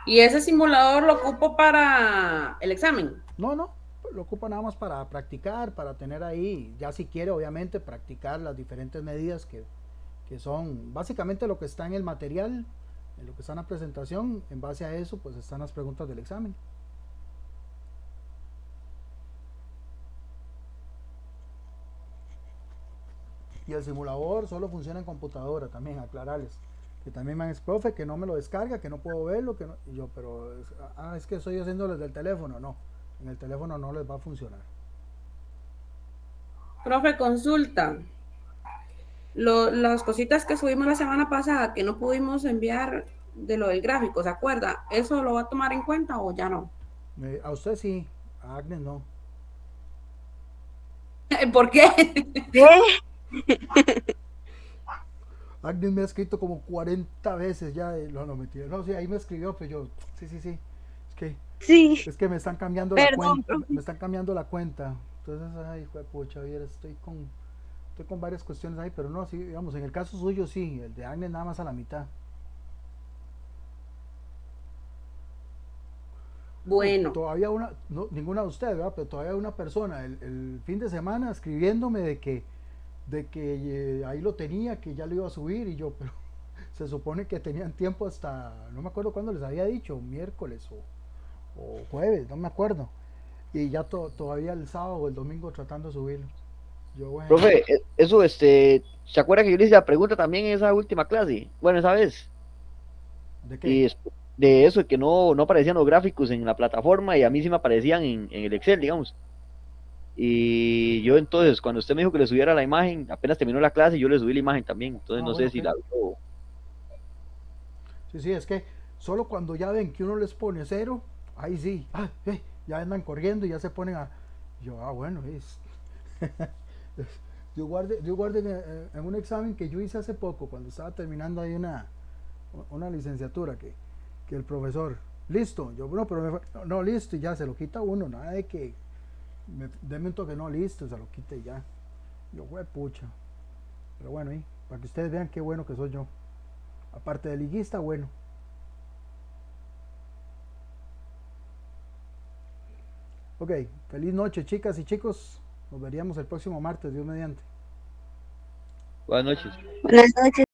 ¿Y ese simulador lo ocupo para el examen?
No, lo ocupa nada más para practicar, para tener ahí, ya si quiere obviamente practicar las diferentes medidas que son básicamente lo que está en el material, en lo que está en la presentación. En base a eso pues están las preguntas del examen. Y el simulador solo funciona en computadora también, aclararles. Que también me han dicho, profe, que no me lo descarga, que no puedo verlo, que no. Y yo, pero es que estoy haciéndolo desde el teléfono. No, en el teléfono no les va a funcionar.
Profe, consulta. Las cositas que subimos la semana pasada que no pudimos enviar de lo del gráfico, ¿se acuerda? ¿Eso lo va a tomar en cuenta o ya no?
A usted sí, a Agnes no.
¿Por qué?
¿Qué?
Agnes me ha escrito como 40 veces ya. No, mentira. No, sí, ahí me escribió, pero yo, sí, sí, sí. Es que,
Sí,
es que me están cambiando la
perdón,
cuenta.
profe.
Me están cambiando la cuenta. Entonces, ay, hijo de pucha, vieras, estoy con varias cuestiones ahí, pero no, sí, digamos, en el caso suyo sí, el de Agnes nada más a la mitad. No,
Bueno,
todavía una, no, ninguna de ustedes, ¿verdad? Pero todavía una persona el fin de semana escribiéndome de que ahí lo tenía, que ya lo iba a subir y yo, pero se supone que tenían tiempo hasta, no me acuerdo cuándo les había dicho, miércoles o jueves, no me acuerdo. Y ya todavía el sábado o el domingo tratando de subirlo. Yo, bueno,
Profe, eso, ¿se acuerda que yo le hice la pregunta también en esa última clase? Bueno, esa vez.
¿de qué?
Y de eso, de que no aparecían los gráficos en la plataforma y a mí sí me aparecían en el Excel, digamos. Y yo entonces, cuando usted me dijo que le subiera la imagen, apenas terminó la clase, yo le subí la imagen también. Entonces
Ah,
no
bueno,
sé
ok.
si la vio.
Sí, sí, es que solo cuando ya ven que uno les pone cero, ahí sí, ya andan corriendo y ya se ponen a... Yo, bueno, es... yo guardé en un examen que yo hice hace poco, cuando estaba terminando ahí una licenciatura, que el profesor, listo, yo, bueno, pero no, listo, y ya se lo quita uno, nada de que deme un toque, no, listo, se lo quita y ya. Yo, pucha, pero bueno, para que ustedes vean qué bueno que soy yo. Aparte de liguista, bueno. Ok, feliz noche, chicas y chicos. Nos veríamos el próximo martes, Dios mediante.
Buenas noches.
Buenas noches.